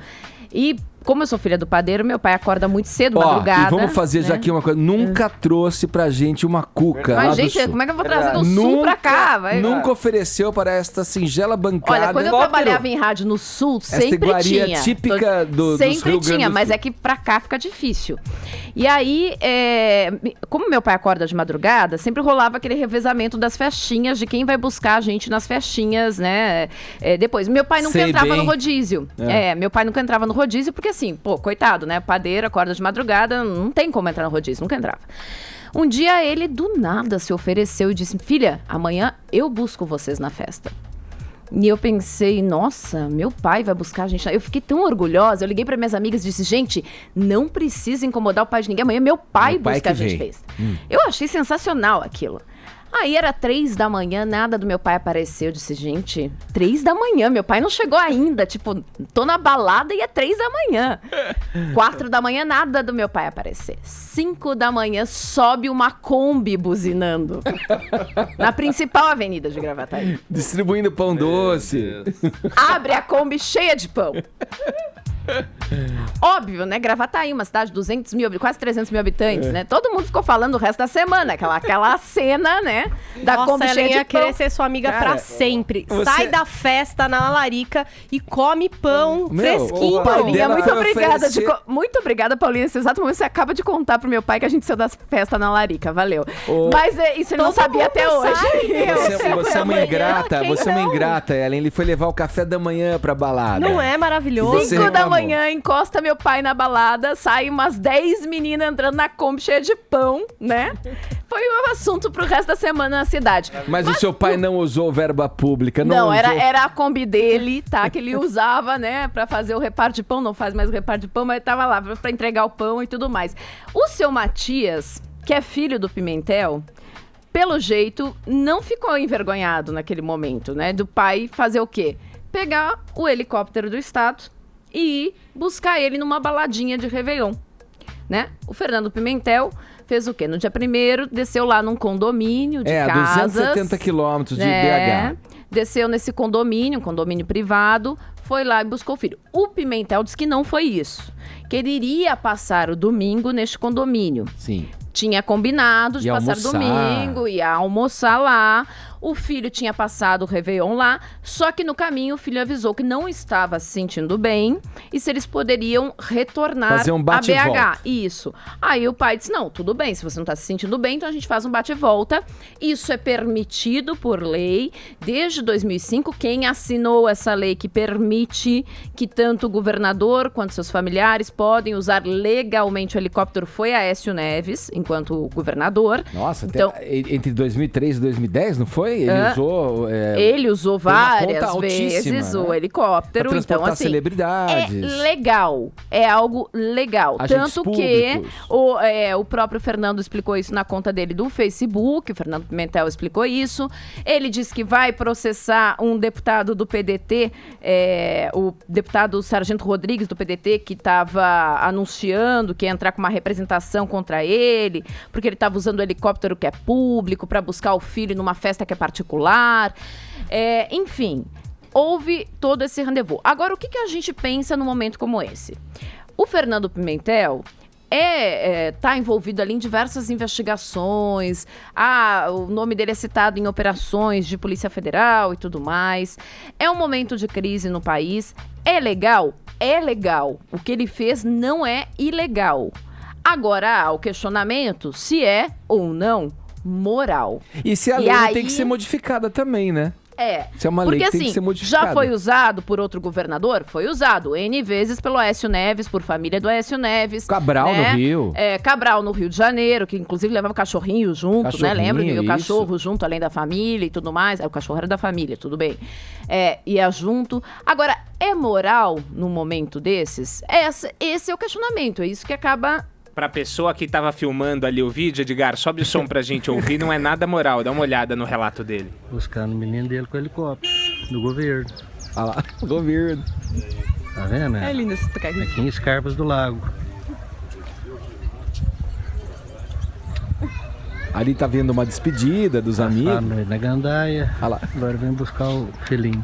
E como eu sou filha do padeiro, meu pai acorda muito cedo, madrugada. E vamos fazer já aqui uma coisa. Nunca trouxe pra gente uma cuca lá Mas, do gente, sul. como é que eu vou trazer do sul pra cá? Nunca ofereceu para esta singela bancada. Olha, quando eu trabalhava em rádio no sul, sempre iguaria tinha. típica dos Rio Sempre Grande tinha, do mas Sul. é que pra cá fica difícil. E aí, como meu pai acorda de madrugada, sempre rolava aquele revezamento das festinhas, de quem vai buscar a gente nas festinhas, né? Depois, meu pai nunca Sei entrava bem. no rodízio. Meu pai nunca entrava no rodízio, porque assim, pô, coitado, né? Padeiro, acorda de madrugada, não tem como entrar no rodízio, nunca entrava. Um dia ele, do nada, se ofereceu e disse, filha, amanhã eu busco vocês na festa. E eu pensei, nossa, meu pai vai buscar a gente. Eu fiquei tão orgulhosa, eu liguei para minhas amigas e disse, gente, não precisa incomodar o pai de ninguém, amanhã meu pai busca a gente festa. Eu achei sensacional aquilo. Aí era 3 da manhã, nada do meu pai apareceu. Eu disse, gente, 3 da manhã, meu pai não chegou ainda. Tipo, tô na balada e é 3 da manhã. 4 da manhã, nada do meu pai aparecer. 5 da manhã, sobe uma Kombi buzinando. Na principal avenida de Gravataí. Distribuindo pão doce. Abre a Kombi cheia de pão. Óbvio, né? Gravataí, uma cidade de 200 mil, quase 300 mil habitantes, né? Todo mundo ficou falando o resto da semana. Aquela cena, né? Da Nossa, Kombi ela cheia de ia pão. querer ser sua amiga pra sempre. você- Sai da festa na larica e come pão fresquinho. o pai Paulinha, dela muito foi obrigada. oferecer- Muito obrigada, Paulinha. Nesse exato momento, você acaba de contar pro meu pai que a gente saiu da festa na larica. Valeu. Mas isso ele não Todo sabia mundo até hoje. sabe, meu. Você é uma ingrata, Quem você é uma não? ingrata, Ellen. Ele foi levar o café da manhã pra balada. Não é maravilhoso? Você 5 da reclamou. manhã, encosta meu pai na balada, sai umas 10 meninas entrando na Kombi cheia de pão, né? Foi um assunto pro resto da semana na cidade. Mas o seu pai não usou verba pública, não Não, usou... era a Kombi dele, tá? Que ele usava, né? Pra fazer o reparto de pão. Não faz mais o reparto de pão, mas tava lá pra entregar o pão e tudo mais. O seu Matias, que é filho do Pimentel, pelo jeito, não ficou envergonhado naquele momento, né? Do pai fazer o quê? Pegar o helicóptero do Estado e ir buscar ele numa baladinha de Réveillon, né? O Fernando Pimentel fez o quê? No dia 1º, desceu lá num condomínio de casas. 270 quilômetros de né? BH. Desceu nesse condomínio, um condomínio privado, foi lá e buscou o filho. O Pimentel disse que não foi isso, que ele iria passar o domingo neste condomínio. Sim. Tinha combinado de Ia passar almoçar. domingo, ia almoçar lá. O filho tinha passado o Réveillon lá, só que no caminho o filho avisou que não estava se sentindo bem e se eles poderiam retornar Fazer um a bate e BH. volta. Isso. Aí o pai disse, não, tudo bem, se você não está se sentindo bem, então a gente faz um bate e volta. Isso é permitido por lei. Desde 2005, quem assinou essa lei que permite que tanto o governador quanto seus familiares podem usar legalmente o helicóptero foi Aécio Neves, enquanto governador. Nossa, Então- entre 2003 e 2010, não foi? Ele usou... Ele usou tem uma conta várias altíssima, vezes né? o helicóptero, Pra então transportar assim, celebridades. é legal, é algo legal. Agentes Tanto que públicos. o próprio Fernando explicou isso na conta dele do Facebook, o Fernando Pimentel explicou isso. Ele disse que vai processar um deputado do PDT, o deputado Sargento Rodrigues do PDT, que estava anunciando que ia entrar com uma representação contra ele, porque ele estava usando o helicóptero que é público para buscar o filho numa festa que é particular. Enfim, houve todo esse rendezvous. Agora, o que a gente pensa num momento como esse? O Fernando Pimentel tá envolvido ali em diversas investigações, o nome dele é citado em operações de Polícia Federal e tudo mais. É um momento de crise no país. É legal? É legal. O que ele fez não é ilegal. Agora há o questionamento se é ou não moral. E se a E lei aí- tem que ser modificada também, né? Se é uma porque lei que tem assim, que ser modificada. já foi usado por outro governador? Foi usado N vezes pelo Aécio Neves, por família do Aécio Neves. Cabral né? no Rio. Cabral no Rio de Janeiro, que inclusive levava o cachorrinho junto, né? Cachorrinho, Lembra? Que o isso. cachorro junto, além da família e tudo mais. O cachorro era da família, tudo bem. Ia junto. Agora, é moral num momento desses? Esse é o questionamento, é isso que acaba... Pra pessoa que tava filmando ali o vídeo, Edgar, sobe o som pra gente ouvir, não é nada moral. Dá uma olhada no relato dele. Buscando o menino dele com o helicóptero, do governo. Olha lá, governo. Tá vendo, né? É lindo esse tocar. Aqui em Escarpas do Lago. Ali tá vendo uma despedida dos amigos. Na gandaia. Ah lá. Agora vem buscar o filhinho.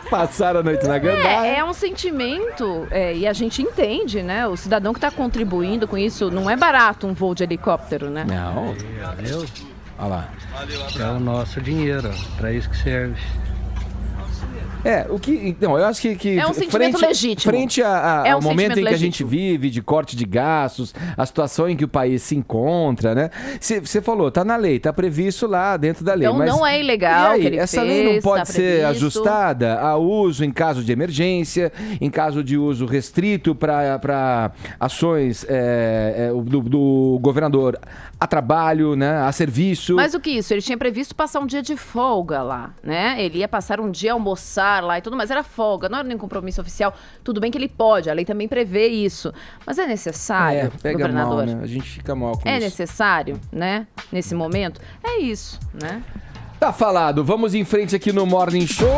Passaram a noite na gandaia. É um sentimento, e a gente entende, né? O cidadão que está contribuindo com isso, não é barato um voo de helicóptero, né? Não. Valeu. Olha lá. É o nosso dinheiro, ó. Pra isso que serve. Então, eu acho que é um sentimento legítimo. Frente ao momento em que a gente vive, de corte de gastos, a situação em que o país se encontra, né? Você falou, tá na lei, tá previsto lá dentro da lei. Então mas não é ilegal. E aí, que ele essa fez, lei não pode tá ser previsto. ajustada a uso em caso de emergência, em caso de uso restrito para ações do governador a trabalho, né? A serviço. Mas o que isso? Ele tinha previsto passar um dia de folga lá, né? Ele ia passar um dia almoçar lá e tudo, mas era folga, não era nem compromisso oficial. Tudo bem que ele pode, a lei também prevê isso. Mas é necessário, pega governador? mal, né? A gente fica mal com isso. É necessário, né? Nesse momento? É isso, né? Tá falado, vamos em frente aqui no Morning Show.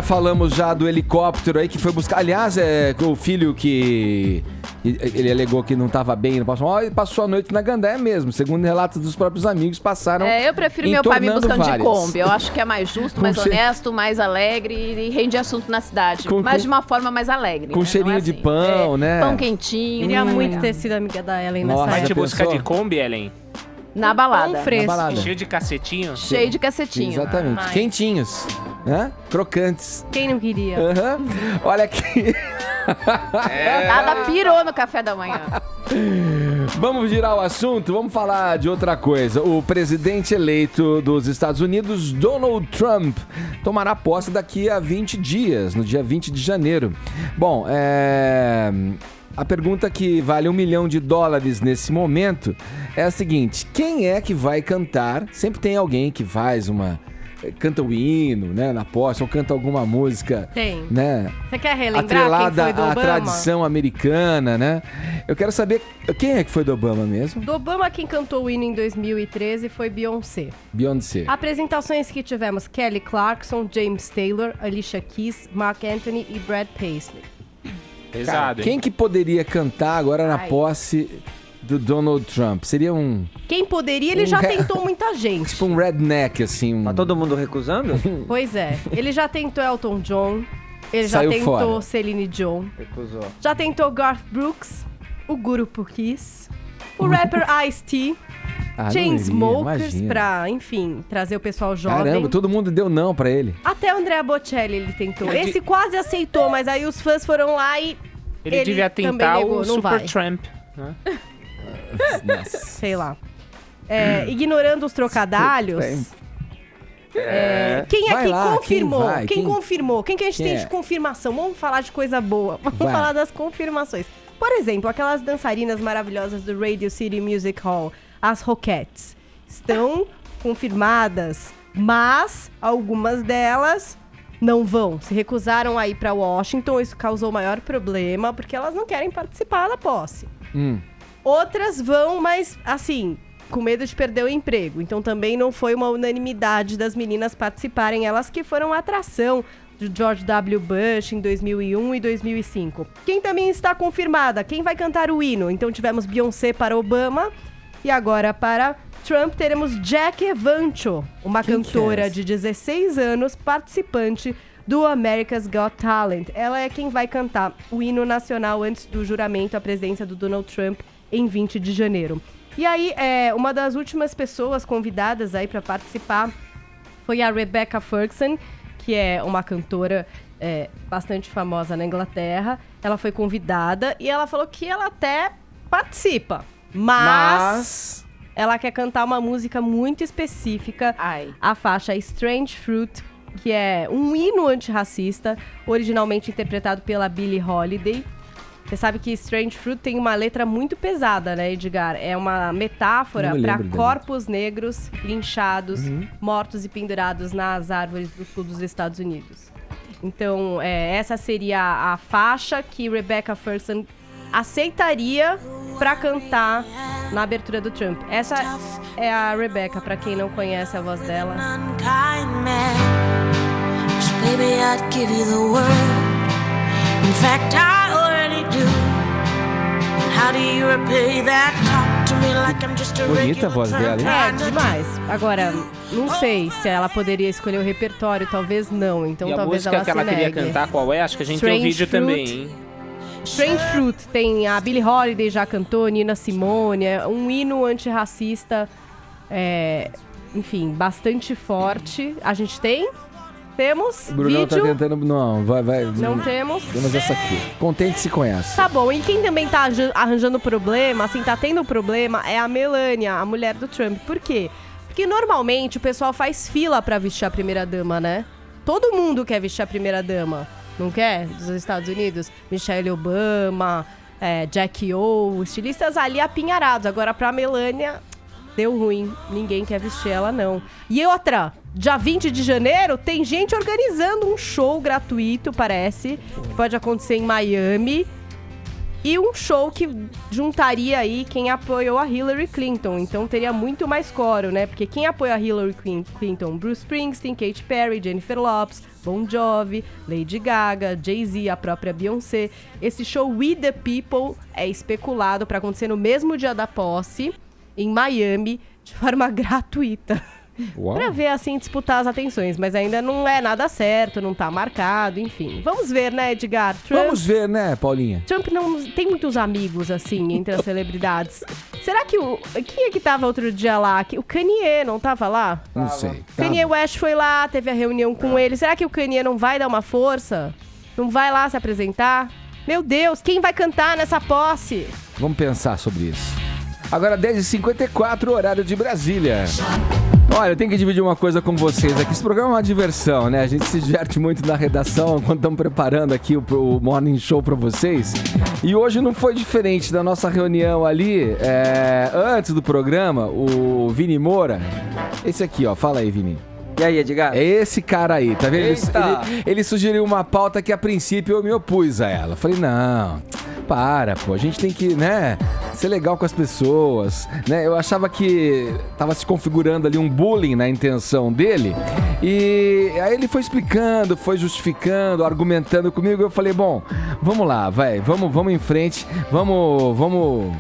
Falamos já do helicóptero aí que foi buscar. Aliás, o filho que ele alegou que não estava bem, ele passou a noite na gandaia mesmo. Segundo relatos dos próprios amigos, passaram. Eu prefiro meu pai me buscando várias. de Kombi. Eu acho que é mais justo, mais honesto, mais alegre e rende assunto na cidade. Mas de uma forma mais alegre. Com né? cheirinho de pão, né? Pão quentinho. Queria muito ter sido amiga da Ellen Nossa, nessa Vai te época. buscar de Kombi, Ellen? Na balada. Pão fresco. Na balada. Cheio de cacetinho? Cheio de cacetinho. Exatamente. Mas- Quentinhos, né? Crocantes. Quem não queria? Aham. Olha aqui. Nada pirou no café da manhã. Vamos girar o assunto, vamos falar de outra coisa. O presidente eleito dos Estados Unidos, Donald Trump, tomará posse daqui a 20 dias, no dia 20 de janeiro. Bom, a pergunta que vale $1 milhão nesse momento é a seguinte: quem é que vai cantar? Sempre tem alguém que faz canta o hino, né, na posse, ou canta alguma música, Tem. né, Você quer relembrar atrelada quem foi do à Obama? tradição americana, né? Eu quero saber quem é que foi do Obama mesmo? Do Obama, quem cantou o hino em 2013 foi Beyoncé. Beyoncé. Apresentações que tivemos Kelly Clarkson, James Taylor, Alicia Keys, Mark Anthony e Brad Paisley. Pesado, hein? Quem que poderia cantar agora na Ai. posse do Donald Trump? Seria Quem poderia, ele já tentou muita gente. tipo um redneck, assim. Tá todo mundo recusando? Pois é. Ele já tentou Elton John, ele Saiu já tentou fora. Celine Dion, Recusou. já tentou Garth Brooks, o Guru Kiss, o rapper Ice-T, Ah, não Chainsmokers, iria, imagina. pra, enfim, trazer o pessoal jovem. Caramba, todo mundo deu não pra ele. Até o Andrea Bocelli ele tentou. Esse quase aceitou, mas aí os fãs foram lá e Ele devia também tentar negou, o não vai. Supertramp. Né? Nossa. Sei lá. Ignorando os trocadalhos. Quem Vai aqui lá, confirmou? quem vai? Quem confirmou? Quem que a gente Quem tem é? de confirmação? Vamos falar de coisa boa. Vamos Vai. falar das confirmações. Por exemplo, aquelas dançarinas maravilhosas do Radio City Music Hall, as Rockettes, estão confirmadas, mas algumas delas não vão. Se recusaram a ir para Washington, isso causou maior problema, porque elas não querem participar da posse. Outras vão, mas assim, com medo de perder o emprego. Então também não foi uma unanimidade das meninas participarem, elas que foram a atração de George W. Bush em 2001 e 2005. Quem também está confirmada? Quem vai cantar o hino? Então tivemos Beyoncé para Obama e agora para Trump teremos Jack Evancho, uma Quem que é cantora essa? de 16 anos, participante do America's Got Talent. Ela é quem vai cantar o hino nacional antes do juramento à presença do Donald Trump em 20 de janeiro. E aí, uma das últimas pessoas convidadas aí para participar foi a Rebecca Ferguson, que é uma cantora bastante famosa na Inglaterra. Ela foi convidada e ela falou que ela até participa, mas ela quer cantar uma música muito específica, a faixa Strange Fruit, que é um hino antirracista, originalmente interpretado pela Billie Holiday. Você sabe que Strange Fruit tem uma letra muito pesada, né, Edgar? É uma metáfora Não me para lembro dela. corpos negros linchados, mortos e pendurados nas árvores do sul dos Estados Unidos. Então, essa seria a faixa que Rebecca Ferguson aceitaria para cantar na abertura do Trump. Essa é a Rebecca, para quem não conhece a voz dela. Baby, I'd give you the world. In fact, I already do. And how do you repay that? Talk to me like I'm just a Bonita a regular voz dela, hein? É, demais. Agora, não sei se ela poderia escolher o repertório, talvez não. Então E a talvez música ela que ela se queria negue. cantar, qual é? Acho que a gente tem um Strange vídeo Fruit. também, hein? Strange Fruit tem a Billie Holiday já cantou, Nina Simone, é um hino antirracista, enfim, bastante forte. A gente tem? Temos? O Brunão Vídeo? tá tentando... Não, vai. Não temos? Temos essa aqui. Contente se conhece. Tá bom, e quem também tá arranjando problema, assim, tá tendo problema, é a Melania, a mulher do Trump. Por quê? Porque normalmente o pessoal faz fila pra vestir a primeira-dama, né? Todo mundo quer vestir a primeira-dama, não quer? Dos Estados Unidos. Michelle Obama, Jack O, estilistas ali apinharados. Agora pra Melania, deu ruim. Ninguém quer vestir ela, não. E outra, dia 20 de janeiro, tem gente organizando um show gratuito, parece, que pode acontecer em Miami. E um show que juntaria aí quem apoiou a Hillary Clinton. Então teria muito mais coro, né? Porque quem apoia a Hillary Clinton? Bruce Springsteen, Katy Perry, Jennifer Lopez, Bon Jovi, Lady Gaga, Jay-Z, a própria Beyoncé. Esse show We The People é especulado para acontecer no mesmo dia da posse, em Miami, de forma gratuita. Uau. Pra ver, assim, disputar as atenções. Mas ainda não é nada certo, não tá marcado, enfim. Vamos ver, né, Edgar? Vamos ver, né, Paulinha? Trump não tem muitos amigos, assim, entre as celebridades. Será que quem é que tava outro dia lá? O Kanye não tava lá? Não sei. Kanye West foi lá, teve a reunião com ele. Será que o Kanye não vai dar uma força? Não vai lá se apresentar? Meu Deus, quem vai cantar nessa posse? Vamos pensar sobre isso. Agora 10h54, horário de Brasília. Olha, eu tenho que dividir uma coisa com vocês aqui. Esse programa é uma diversão, né? A gente se diverte muito na redação quando estamos preparando aqui o Morning Show pra vocês. E hoje não foi diferente da nossa reunião ali. Antes do programa, o Vini Moura. Esse aqui, ó. Fala aí, Vini. E aí, Edgar? É esse cara aí, tá vendo? Eita. Ele sugeriu uma pauta que a princípio eu me opus a ela. Falei, não, pô, a gente tem que, né, ser legal com as pessoas, né? Eu achava que tava se configurando ali um bullying na intenção dele. E aí ele foi explicando, foi justificando, argumentando comigo. Eu falei, bom, vamos lá, vamos em frente, vamos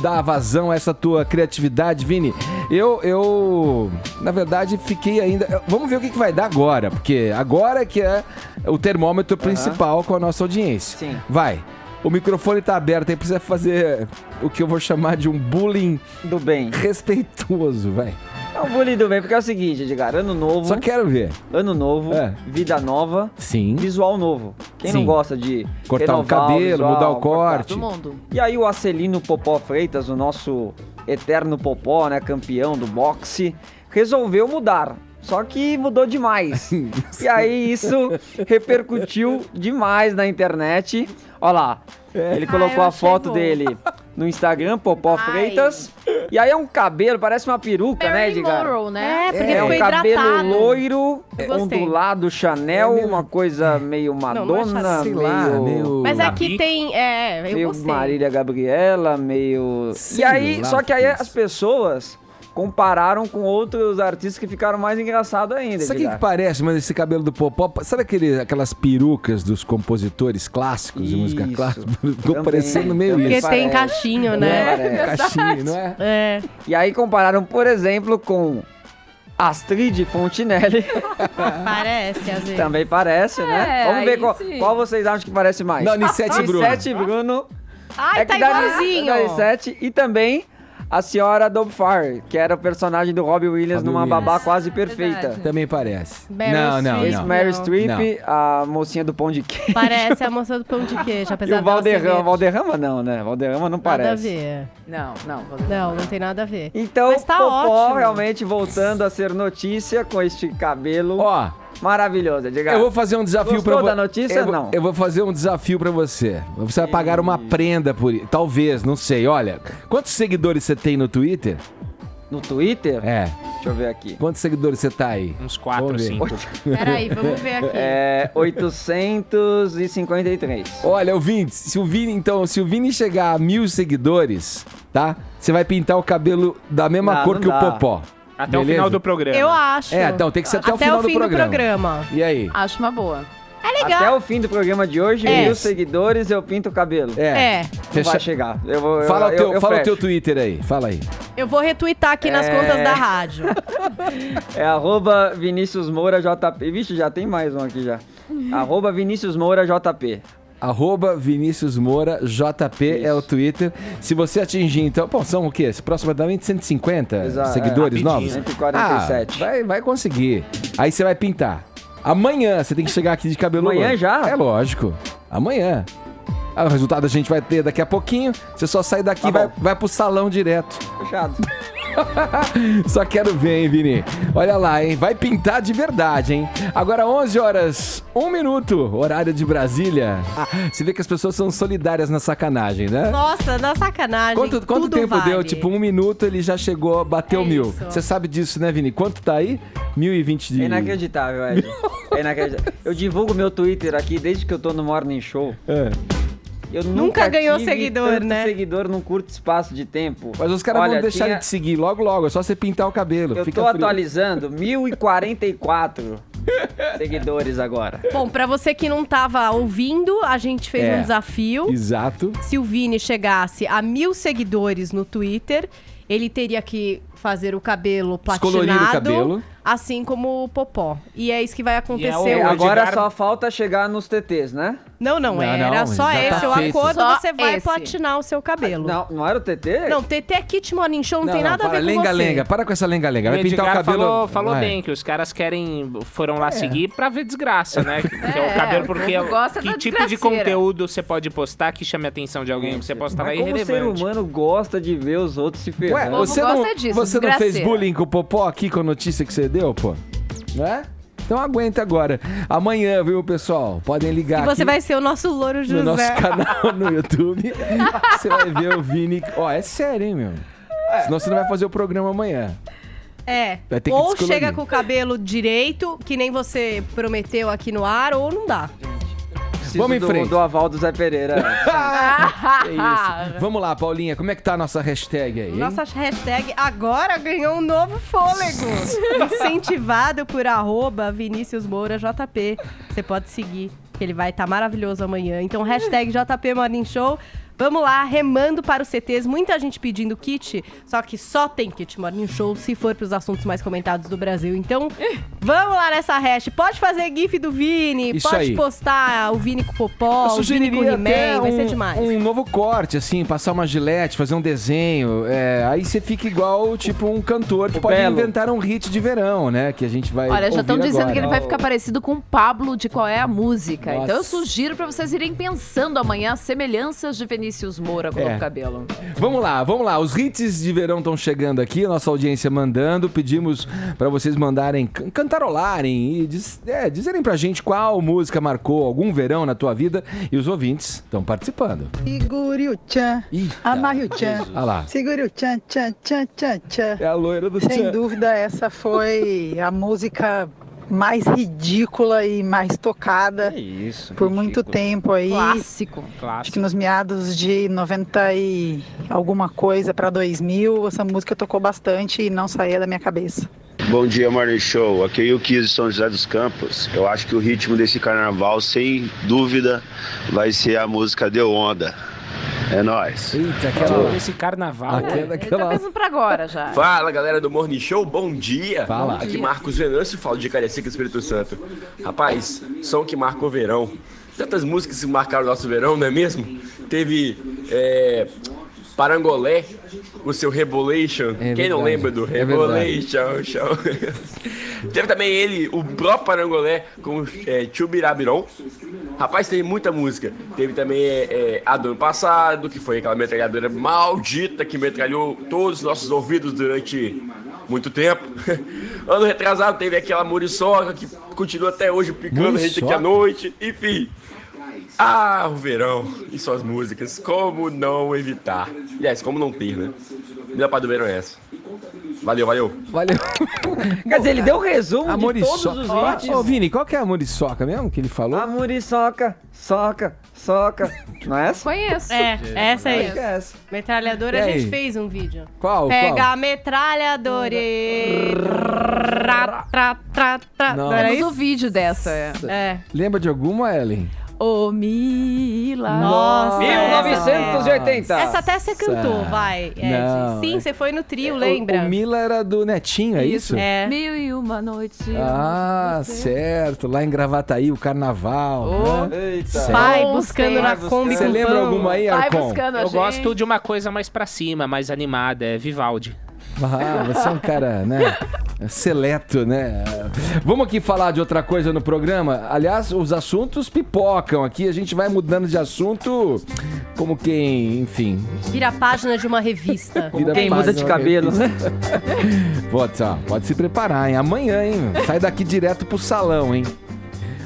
dar vazão a essa tua criatividade, Vini. Eu na verdade, fiquei ainda... Vamos ver o que vai dar agora, porque agora que é o termômetro principal com a nossa audiência. Sim. Vai. O microfone tá aberto aí, precisa fazer o que eu vou chamar de um bullying do bem. Respeitoso, vai. É um bullying do bem, porque é o seguinte, Edgar, ano novo... Só quero ver. Ano novo, vida nova, sim, visual novo. Quem não gosta de cortar o cabelo, visual, mudar o corte? Todo mundo. E aí o Acelino Popó Freitas, o nosso eterno Popó, né, campeão do boxe, resolveu mudar. Só que mudou demais. E aí isso repercutiu demais na internet. Olha lá, ele colocou a foto dele no Instagram, Popó Freitas. E aí é um cabelo, parece uma peruca, né, Edgar? Monroe, né? Porque É ficou um cabelo hidratado. loiro, Eu gostei. ondulado, Chanel, uma coisa meio Madonna, sei lá, meio... Mas aqui tem... eu meio gostei. Marília Gabriela, meio... Sei E aí, lá, só que aí isso. as pessoas compararam com outros artistas que ficaram mais engraçados ainda. Sabe o que Edgar. parece, mas esse cabelo do Popó? Sabe aquelas perucas dos compositores clássicos de música Isso, clássica? Ficou também, parecendo meio também isso. Porque tem parece. cachinho, né? Parece. Caixinha, não é? É. E aí compararam, por exemplo, com Astrid Fontinelli. Parece, às vezes. Também parece, né? Vamos ver qual vocês acham que parece mais. Não, Nissete Bruno. Nissete Bruno. Ai, tá que dá igualzinho. da Nissete. E também a senhora Dobfar, que era o personagem do Robbie Williams Robbie numa Williams. babá quase perfeita. Verdade. Também parece. Meryl Não. Streep. Mary Não. Streep, a mocinha do pão de queijo. Parece a moça do pão de queijo, E apesar o dela ser Valderrama. verde. Valderrama não, né? Valderrama não Nada a parece. ver. Não. Não tem nada a ver. Então, Mas tá Popó ótimo. realmente voltando a ser notícia com este cabelo Ó, maravilhoso, Edgar. eu vou fazer um desafio pra Gostou você. da notícia? Não. Eu vou fazer um desafio pra você. Você vai pagar uma prenda por isso. Talvez, não sei. Olha, quantos seguidores você tem no Twitter? No Twitter? É. Deixa eu ver aqui. Quantos seguidores você tá aí? Uns 4, Vamos ver. 5. Peraí, vamos ver aqui. 853. Olha, o Vini, se o Vini chegar a 1.000 seguidores, tá? Você vai pintar o cabelo da mesma Não, cor não que dá. o Popó. Até o Beleza? final do programa. Eu acho. É, então tem que ser até o final do fim programa. do programa. E aí? Acho uma boa. É legal. Até o fim do programa de hoje, 1.000 seguidores, eu pinto o cabelo. Não vai chegar. Fala o teu Twitter aí, fala aí. Eu vou retweetar aqui nas contas da rádio. É @Vinícius Moura JP. Vixe, já tem mais um aqui já. @Vinícius Moura JP. @Vinícius Moura JP é o Twitter. Se você atingir, então, são o quê? Aproximadamente 150 seguidores novos? 147. Vai conseguir. Aí você vai pintar. Amanhã você tem que chegar aqui de cabelo Amanhã longo. já? É lógico. Amanhã. O resultado a gente vai ter daqui a pouquinho. Você só sai daqui e vai pro salão direto. Fechado. Só quero ver, hein, Vini? Olha lá, hein? Vai pintar de verdade, hein? Agora 11 horas, 1 minuto, horário de Brasília. Você vê que as pessoas são solidárias na sacanagem, né? Nossa, na sacanagem. Quanto tempo vale. deu? Tipo, 1 minuto ele já chegou, bateu 1.000. isso. Você sabe disso, né, Vini? Quanto tá aí? 1.020 de... É inacreditável, Ed. É inacreditável. Eu divulgo meu Twitter aqui desde que eu tô no Morning Show. Eu Nunca ganhou tive seguidor, tanto né? seguidor num curto espaço de tempo. Mas os caras vão deixar de te seguir logo, é só você pintar o cabelo. Eu Fica tô frio. atualizando 1.044 seguidores agora. Bom, pra você que não tava ouvindo, a gente fez um desafio. Exato. Se o Vini chegasse a 1.000 seguidores no Twitter, ele teria que fazer o cabelo platinado. Descolorir o cabelo. Assim como o Popó. E é isso que vai acontecer. Agora só falta chegar nos TTs, né? Não, era só já esse tá o feito. acordo, Só você vai esse. platinar o seu cabelo. Não era o TT? Não, TT é Kit Morning Show, não tem nada a ver com lenga-lenga, você. para com essa lenga-lenga. Vai O pintar o Edgar cabelo. falou Vai. bem que os caras foram lá seguir pra ver desgraça, né? Que é o cabelo, porque o povo gosta que da tipo de desgraceira. conteúdo você pode postar que chame a atenção de alguém? Você posta lá Mas como o ser irrelevante. humano gosta de ver os outros se Ué, ferrando. você não, gosta disso, você não fez desgraceira. bullying com o Popó aqui com a notícia que você deu, pô? Não é? Então aguenta agora. Amanhã, viu, pessoal? Podem ligar E você aqui vai ser o nosso Louro José. no nosso canal no YouTube. Você vai ver o Vini... É sério, hein, meu? Senão você não vai fazer o programa amanhã. Vai ter que Ou descolorir. chega com o cabelo direito, que nem você prometeu aqui no ar, ou não dá. Preciso Vamos em frente. do aval do Zé Pereira. Que isso. Vamos lá, Paulinha. Como é que tá a nossa hashtag aí, hein? Nossa hashtag agora ganhou um novo fôlego. Incentivado por @Vinícius Moura JP. Você pode seguir, que ele vai estar maravilhoso amanhã. Então, hashtag JP Morning Show. Vamos lá, remando para os CTs. Muita gente pedindo kit, só que só tem kit Morning Show se for para os assuntos mais comentados do Brasil. Então, vamos lá nessa hash. Pode fazer gif do Vini, Isso pode aí. postar o Vini com o Popó, Eu o Vini com o sugeriria até He-Man, vai ser demais. um novo corte, assim, passar uma gilete, fazer um desenho. Aí você fica igual, tipo, um cantor que O pode Belo. inventar um hit de verão, né? Que a gente vai Olha, já estão ouvir dizendo agora. que ele vai ficar parecido com o Pablo de Qual é a Música. Nossa. Então eu sugiro pra vocês irem pensando amanhã as semelhanças de Vinícius Moura com o novo cabelo. Vamos lá. Os hits de verão estão chegando aqui, a nossa audiência mandando. Pedimos pra vocês mandarem, cantarolarem e dizerem pra gente qual música marcou algum verão na tua vida. E os ouvintes estão participando. Segure o tchan, Eita, amarre o tchan. Olha lá. Segure o tchan, tchan, tchan, tchan, tchan. É a loira do Sem tchan. dúvida, essa foi a música mais ridícula e mais tocada Isso. por muito tempo aí. Clássico. Acho que nos meados de 90 e alguma coisa para 2000, essa música tocou bastante e não saía da minha cabeça. Bom dia, Morning Show. Aqui é o Yuki de São José dos Campos. Eu acho que o ritmo desse carnaval, sem dúvida, vai ser a música Deu Onda. É nóis. Eita, aquela... Esse carnaval. Ele tá pensando pra agora já. Fala, galera do Morning Show, bom dia. Fala. Aqui Marcos Venâncio, falo de Cariacica, Espírito Santo. Rapaz, som que marcou o verão. Tantas músicas que marcaram o nosso verão, não é mesmo? Teve Parangolé, o seu Rebolation. Quem não lembra do Rebolation? Teve também ele, o próprio Parangolé, com Chubirabiron. Rapaz, teve muita música. Teve também a do ano passado, que foi aquela metralhadora maldita que metralhou todos os nossos ouvidos durante muito tempo. Ano retrasado teve aquela muriçoca que continua até hoje picando a gente aqui à noite. Enfim. O verão e suas músicas. Como não evitar? Aliás, como não ter, né? Melhor parte do verão é essa. Valeu. Quer dizer, ele deu o resumo A de muriçoca. todos os hits. Ô, Vini, qual que é a muriçoca mesmo que ele falou? A muriçoca, soca. Não é essa? Conheço. Essa aí. Acho que é essa. Metralhadora, E a aí? gente fez um vídeo. Qual? Pega a metralhadora e... Não era Temos isso? o vídeo dessa. É. Lembra de alguma, Ellen? Ô, Mila. Nossa. 1980. Essa até você cantou, Essa- vai, Ed. Não, Sim, você foi no trio, lembra? O Mila era do Netinho, é isso? É. 1001 noite. Ah, certo. Lá em Gravataí, o carnaval. né? Eita. Certo. Pai buscando na buscando. Kombi Você com lembra pão. alguma aí, Vai Arcon? buscando a Eu gente. gosto de uma coisa mais pra cima, mais animada, é Vivaldi. Ah, você é um cara, né? Seleto, né? Vamos aqui falar de outra coisa no programa. Aliás, os assuntos pipocam aqui. A gente vai mudando de assunto como quem, enfim. Vira a página de uma revista. Vira Quem muda de página, cabelo, né? Pode se preparar, hein? Amanhã, hein? Sai daqui direto pro salão, hein?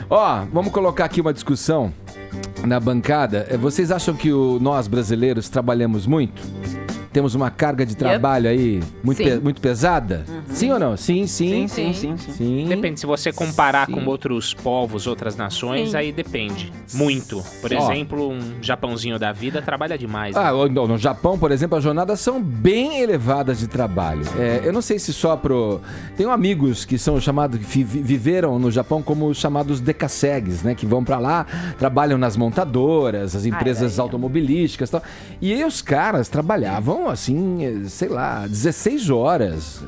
Ó, vamos colocar aqui uma discussão na bancada. Vocês acham que nós brasileiros trabalhamos muito? Temos uma carga de trabalho aí muito, Sim. muito pesada? Sim ou não? Sim. Sim. Depende, se você comparar Sim. com outros povos, outras nações, Sim. aí depende. Muito. Por exemplo, um Japãozinho da vida trabalha demais. né? No Japão, por exemplo, as jornadas são bem elevadas de trabalho. Eu não sei se só pro... Tenho amigos que são chamados, que viveram no Japão como os chamados decassegues, né? Que vão pra lá, trabalham nas montadoras, as empresas automobilísticas e tal. E aí os caras trabalhavam, assim, sei lá, 16 horas...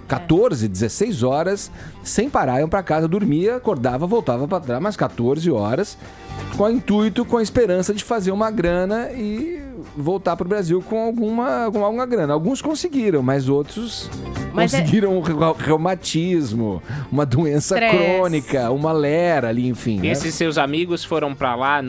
14, 16 horas, sem parar, iam pra casa, dormia, acordava, voltava pra trás, mais 14 horas, com o intuito, com a esperança de fazer uma grana e voltar pro Brasil com alguma grana. Alguns conseguiram, mas outros conseguiram um reumatismo, uma doença Stress. crônica, uma lera ali, enfim. E né? esses seus amigos foram pra lá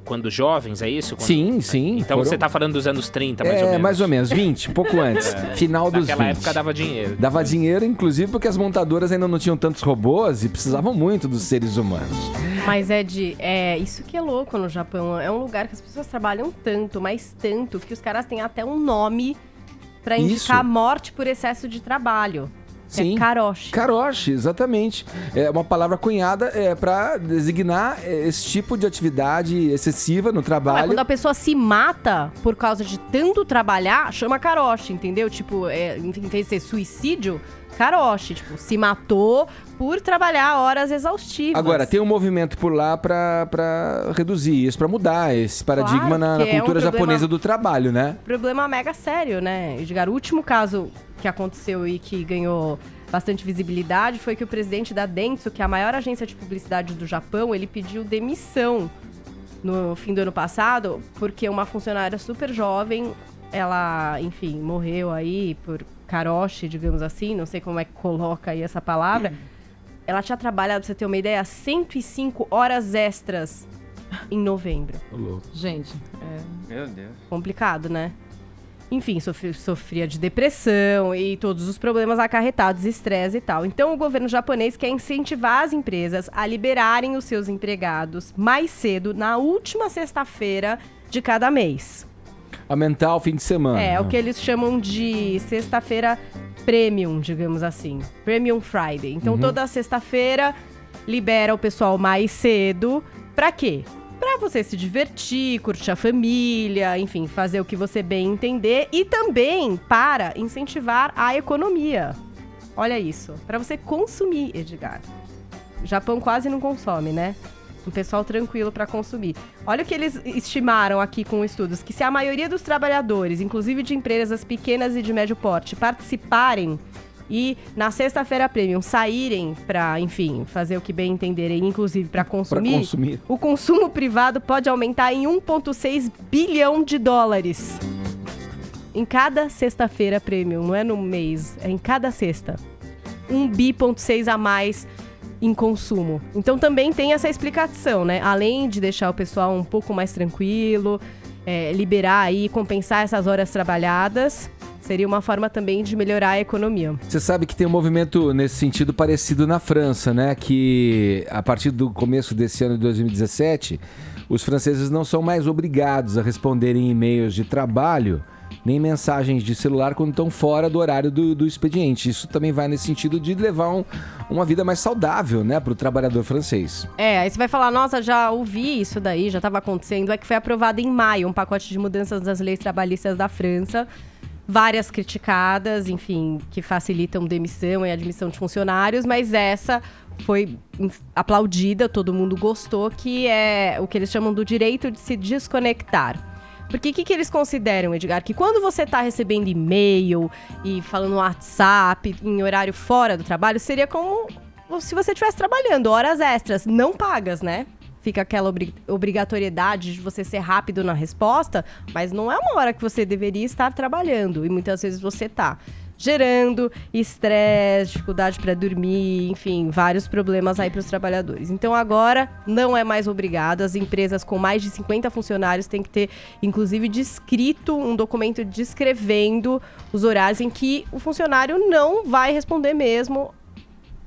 quando jovens, é isso? Sim. Então foram- você tá falando dos anos 30, mais ou menos. mais ou menos, 20, um pouco antes, final dos 20. Naquela época dava dinheiro. Dava dinheiro, inclusive, porque as montadoras ainda não tinham tantos robôs e precisavam muito dos seres humanos. Mas, Ed, isso que é louco no Japão. É um lugar que as pessoas trabalham tanto, mas tanto, que os caras têm até um nome pra indicar Isso. a morte por excesso de trabalho. Sim. É karoshi. Karoshi, exatamente. É uma palavra cunhada para designar esse tipo de atividade excessiva no Não, é trabalho. quando a pessoa se mata por causa de tanto trabalhar, chama karoshi, entendeu? Tipo, em vez de ser suicídio, karoshi. Tipo, se matou por trabalhar horas exaustivas. Agora, tem um movimento por lá para reduzir isso, para mudar esse paradigma na que é um cultura problema- japonesa do trabalho, né? Problema mega sério, né, Edgar? O último caso que aconteceu e que ganhou bastante visibilidade foi que o presidente da Dentsu, que é a maior agência de publicidade do Japão, ele pediu demissão no fim do ano passado, porque uma funcionária super jovem, ela, enfim, morreu aí por karoshi, digamos assim, não sei como é que coloca aí essa palavra. Ela tinha trabalhado, pra você ter uma ideia, 105 horas extras em novembro. Gente, Meu Deus. Complicado, né? Enfim, sofria de depressão e todos os problemas acarretados, estresse e tal. Então, o governo japonês quer incentivar as empresas a liberarem os seus empregados mais cedo, na última sexta-feira de cada mês. Aumentar o fim de semana. É o que eles chamam de sexta-feira premium, digamos assim. Premium Friday. Então, toda sexta-feira libera o pessoal mais cedo. Pra quê? Pra você se divertir, curtir a família, enfim, fazer o que você bem entender. E também para incentivar a economia. Olha isso. Pra você consumir, Edgar. O Japão quase não consome, né? Um pessoal tranquilo para consumir. Olha o que eles estimaram aqui com estudos, que se a maioria dos trabalhadores, inclusive de empresas pequenas e de médio porte, participarem e na sexta-feira premium saírem para, enfim, fazer o que bem entenderem, inclusive para consumir, o consumo privado pode aumentar em 1,6 bilhão de dólares. Em cada sexta-feira premium, não é no mês, é em cada sexta. 1,6 a mais em consumo. Então também tem essa explicação, né? Além de deixar o pessoal um pouco mais tranquilo, liberar aí, compensar essas horas trabalhadas, seria uma forma também de melhorar a economia. Você sabe que tem um movimento nesse sentido parecido na França, né? Que a partir do começo desse ano de 2017, os franceses não são mais obrigados a responderem e-mails de trabalho nem mensagens de celular quando estão fora do horário do expediente. Isso também vai nesse sentido de levar uma vida mais saudável, né, para o trabalhador francês. Aí você vai falar, nossa, já ouvi isso daí, já estava acontecendo. É que foi aprovado em maio um pacote de mudanças das leis trabalhistas da França, várias criticadas, enfim, que facilitam demissão e admissão de funcionários, mas essa foi aplaudida, todo mundo gostou, que é o que eles chamam do direito de se desconectar. Porque o que eles consideram, Edgar? Que quando você está recebendo e-mail e falando no WhatsApp em horário fora do trabalho, seria como se você estivesse trabalhando horas extras, não pagas, né? Fica aquela obrigatoriedade de você ser rápido na resposta, mas não é uma hora que você deveria estar trabalhando. E muitas vezes você está gerando estresse, dificuldade para dormir, enfim, vários problemas aí para os trabalhadores. Então agora não é mais obrigado. As empresas com mais de 50 funcionários têm que ter, inclusive, descrito um documento descrevendo os horários em que o funcionário não vai responder mesmo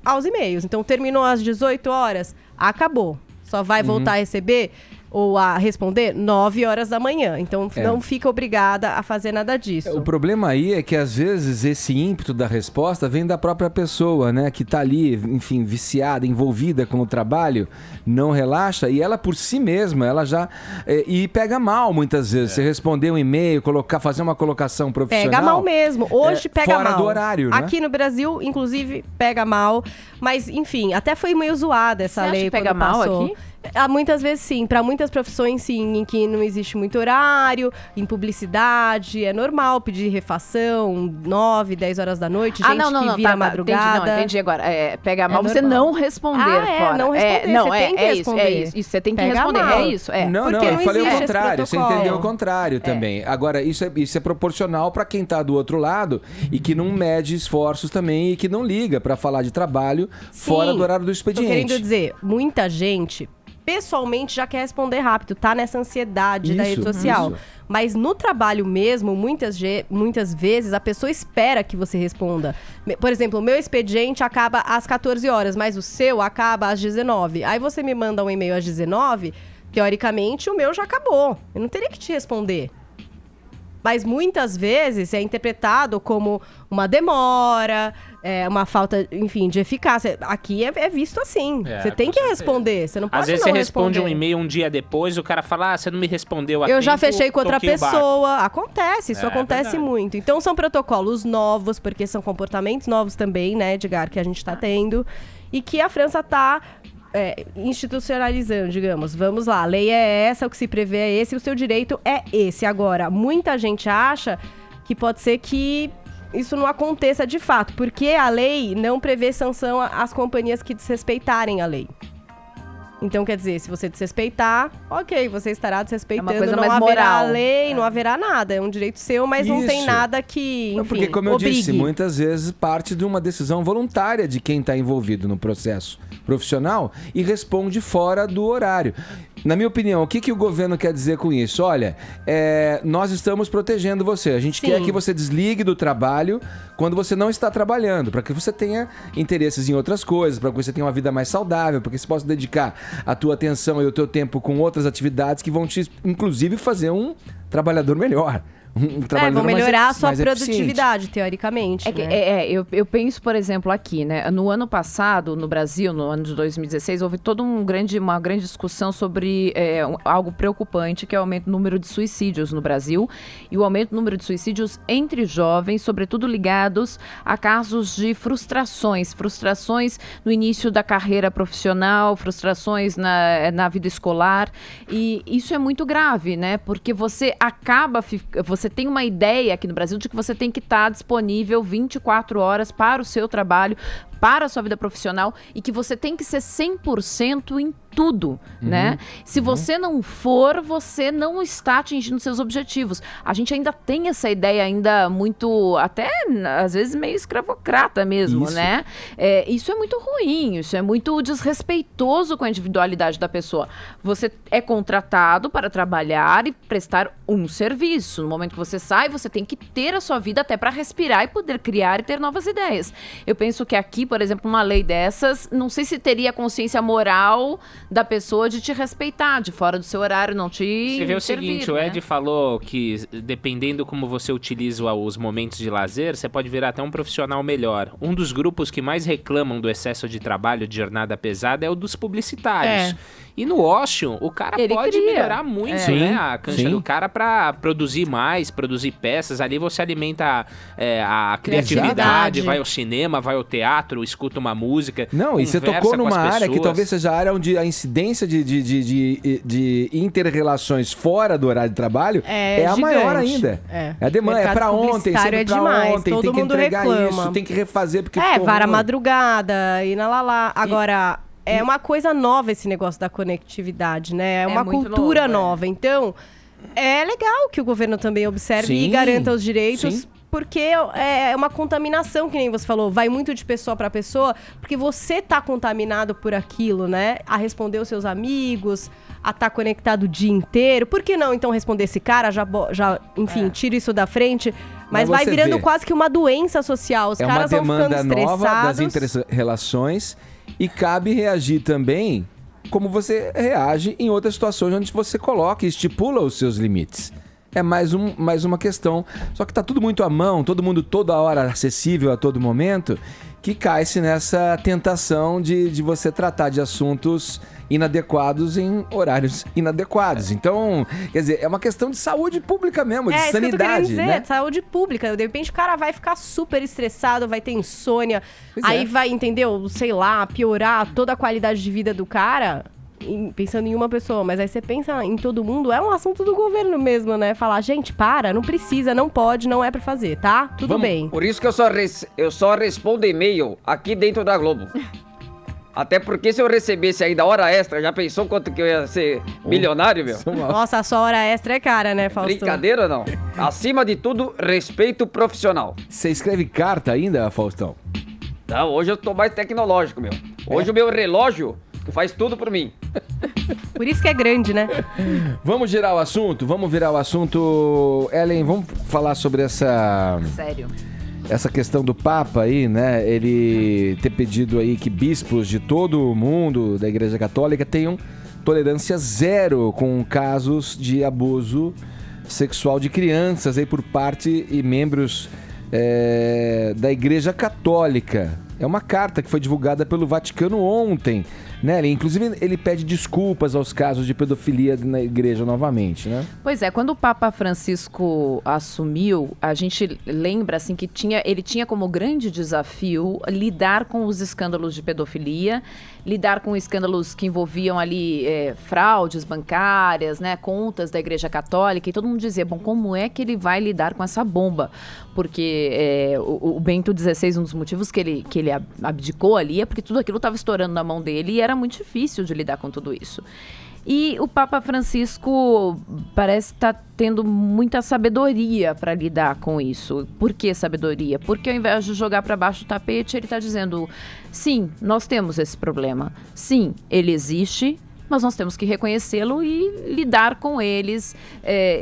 aos e-mails. Então terminou às 18 horas, acabou. Só vai voltar a receber ou a responder 9 horas da manhã. Então não fica obrigada a fazer nada disso. O problema aí é que às vezes esse ímpeto da resposta vem da própria pessoa, né? Que tá ali, enfim, viciada, envolvida com o trabalho, não relaxa e ela por si mesma, ela já... e pega mal muitas vezes. Você responder um e-mail, fazer uma colocação profissional... Pega mal mesmo. Hoje pega fora mal. Fora do horário, né? Aqui no Brasil, inclusive, pega mal. Mas, enfim, até foi meio zoada essa lei. Você acha que pega mal aqui? Muitas vezes sim, para muitas profissões sim, em que não existe muito horário, em publicidade, é normal pedir refação, 9, 10 horas da noite, gente que vira madrugada. Entendi agora. Pega mal você não responder fora. Não responder, você tem que responder. Isso, você tem que responder, mal. É isso. Não, eu falei o contrário, você entendeu o contrário também. Agora, isso é proporcional para quem tá do outro lado e que não mede esforços também e que não liga para falar de trabalho fora do horário do expediente. Tô querendo dizer, muita gente... pessoalmente já quer responder rápido, tá nessa ansiedade da rede social. Mas no trabalho mesmo, muitas vezes, a pessoa espera que você responda. Por exemplo, o meu expediente acaba às 14 horas, mas o seu acaba às 19. Aí você me manda um e-mail às 19, teoricamente o meu já acabou. Eu não teria que te responder. Mas muitas vezes é interpretado como uma demora, uma falta, enfim, de eficácia. Aqui é visto assim. Você tem que responder, você não pode não responder. Às vezes você responde um e-mail um dia depois, o cara fala, você não me respondeu a tempo. Eu já fechei com outra pessoa. Acontece, isso acontece muito. Então são protocolos novos, porque são comportamentos novos também, né, Edgar, que a gente tá tendo. E que a França tá... institucionalizando, digamos. Vamos lá, a lei é essa, o que se prevê é esse, o seu direito é esse. Agora, muita gente acha que pode ser que isso não aconteça de fato, porque a lei não prevê sanção às companhias que desrespeitarem a lei. Então, quer dizer, se você desrespeitar, ok, você estará desrespeitando, não haverá lei, não haverá nada. É um direito seu, mas não tem nada que, enfim, porque, como eu obrigue. disse, muitas vezes parte de uma decisão voluntária de quem está envolvido no processo profissional e responde fora do horário. Na minha opinião, o que o governo quer dizer com isso? Olha, nós estamos protegendo você. A gente quer que você desligue do trabalho quando você não está trabalhando, para que você tenha interesses em outras coisas, para que você tenha uma vida mais saudável, para que você possa dedicar a tua atenção e o teu tempo com outras atividades que vão te, inclusive, fazer um trabalhador melhor. Vão melhorar a sua produtividade, teoricamente. Eu penso, por exemplo, aqui, né? No ano passado, no Brasil, no ano de 2016, houve toda uma grande discussão sobre algo preocupante, que é o aumento do número de suicídios no Brasil e o aumento do número de suicídios entre jovens, sobretudo ligados a casos de frustrações no início da carreira profissional, frustrações na vida escolar, e isso é muito grave, né? Porque você tem uma ideia aqui no Brasil de que você tem que estar disponível 24 horas para o seu trabalho, para a sua vida profissional, e que você tem que ser 100% em tudo, né? Se você não for, você não está atingindo seus objetivos. A gente ainda tem essa ideia ainda muito, até às vezes meio escravocrata mesmo, né? Isso é muito ruim, isso é muito desrespeitoso com a individualidade da pessoa. Você é contratado para trabalhar e prestar um serviço. No momento que você sai, você tem que ter a sua vida até para respirar e poder criar e ter novas ideias. Eu penso que aqui, aqui, por exemplo, uma lei dessas, não sei se teria consciência moral da pessoa de te respeitar, de fora do seu horário, não te Você vê o seguinte, o Ed falou que dependendo como você utiliza os momentos de lazer, você pode virar até um profissional melhor. Um dos grupos que mais reclamam do excesso de trabalho, de jornada pesada, é o dos publicitários. E no ócio, o cara pode melhorar muito, né? A cancha do cara pra produzir mais, produzir peças. Ali você alimenta a criatividade, vai ao cinema, vai ao teatro, escuta uma música. Não, e você tocou numa área que talvez seja a área onde a incidência de inter-relações fora do horário de trabalho é a maior ainda. É a demanda, é pra ontem, sempre pra ontem, todo tem que mundo entregar reclama. isso, tem que refazer porque vara madrugada e na lá. Agora... É uma coisa nova esse negócio da conectividade, né? É uma cultura nova. Então, é legal que o governo também observe e garanta os direitos, porque é uma contaminação, que nem você falou. Vai muito de pessoa para pessoa, porque você tá contaminado por aquilo, né? A responder os seus amigos, a estar conectado o dia inteiro. Por que não, então, responder esse cara? Enfim, tira isso da frente. Mas vai virando quase que uma doença social. Os caras vão ficando estressados. É uma demanda nova das inter-relações. E cabe reagir também como você reage em outras situações onde você coloca e estipula os seus limites. É mais uma questão. Só que tá tudo muito à mão, todo mundo toda hora acessível a todo momento, que cai-se nessa tentação de você tratar de assuntos inadequados em horários inadequados. Então, quer dizer, é uma questão de saúde pública mesmo, de sanidade, isso que eu tô querendo dizer, né? De saúde pública. De repente o cara vai ficar super estressado, vai ter insônia, aí vai, entendeu? Sei lá, piorar toda a qualidade de vida do cara, pensando em uma pessoa. Mas aí você pensa em todo mundo, é um assunto do governo mesmo, né? Falar, gente, não precisa, não pode, não é pra fazer, tá? Tudo bem. Por isso que eu só respondo e-mail aqui dentro da Globo. Até porque se eu recebesse ainda hora extra, já pensou quanto que eu ia ser milionário, meu? Nossa, a sua hora extra é cara, né, Fausto? Brincadeira ou não? Acima de tudo, respeito profissional. Você escreve carta ainda, Faustão? Não, hoje eu tô mais tecnológico, meu. Hoje o meu relógio faz tudo por mim. Por isso que é grande, né? Vamos virar o assunto. Ellen, vamos falar sobre essa questão do Papa aí, né? Ele ter pedido aí que bispos de todo o mundo da Igreja Católica tenham tolerância zero com casos de abuso sexual de crianças aí por parte e membros da Igreja Católica. É uma carta que foi divulgada pelo Vaticano ontem, né? Inclusive, ele pede desculpas aos casos de pedofilia na igreja novamente, né? Pois é, quando o Papa Francisco assumiu, a gente lembra assim que ele tinha como grande desafio lidar com os escândalos de pedofilia, lidar com escândalos que envolviam ali fraudes bancárias, né, contas da Igreja Católica, e todo mundo dizia, bom, como é que ele vai lidar com essa bomba? Porque o Bento XVI, um dos motivos que ele abdicou ali é porque tudo aquilo estava estourando na mão dele e era muito difícil de lidar com tudo isso. E o Papa Francisco parece estar tendo muita sabedoria para lidar com isso. Por que sabedoria? Porque ao invés de jogar para baixo do tapete, ele está dizendo, sim, nós temos esse problema. Sim, ele existe, mas nós temos que reconhecê-lo e lidar com eles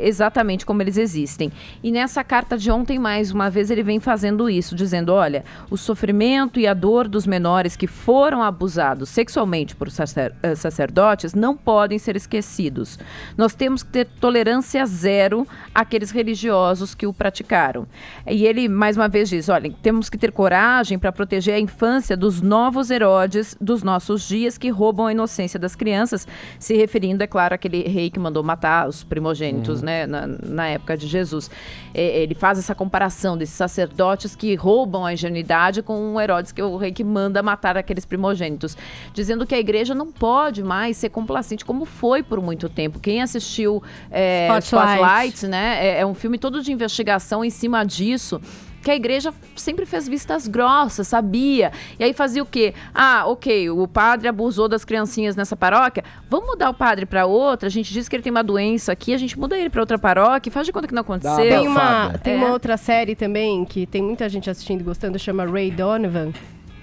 exatamente como eles existem. E nessa carta de ontem, mais uma vez, ele vem fazendo isso, dizendo, olha, o sofrimento e a dor dos menores que foram abusados sexualmente por sacerdotes não podem ser esquecidos. Nós temos que ter tolerância zero àqueles religiosos que o praticaram. E ele, mais uma vez, diz, olha, temos que ter coragem para proteger a infância dos novos Herodes dos nossos dias que roubam a inocência das crianças, se referindo, é claro, àquele rei que mandou matar os primogênitos, né, na época de Jesus. Ele faz essa comparação desses sacerdotes que roubam a ingenuidade com o Herodes, que é o rei que manda matar aqueles primogênitos, dizendo que a igreja não pode mais ser complacente, como foi por muito tempo. Quem assistiu Spotlight, né, é um filme todo de investigação em cima disso, que a igreja sempre fez vistas grossas, sabia? E aí fazia o quê? Ok, o padre abusou das criancinhas nessa paróquia, vamos mudar o padre para outra, a gente diz que ele tem uma doença aqui, a gente muda ele para outra paróquia, faz de conta que não aconteceu. Tem uma outra série também, que tem muita gente assistindo e gostando, chama Ray Donovan,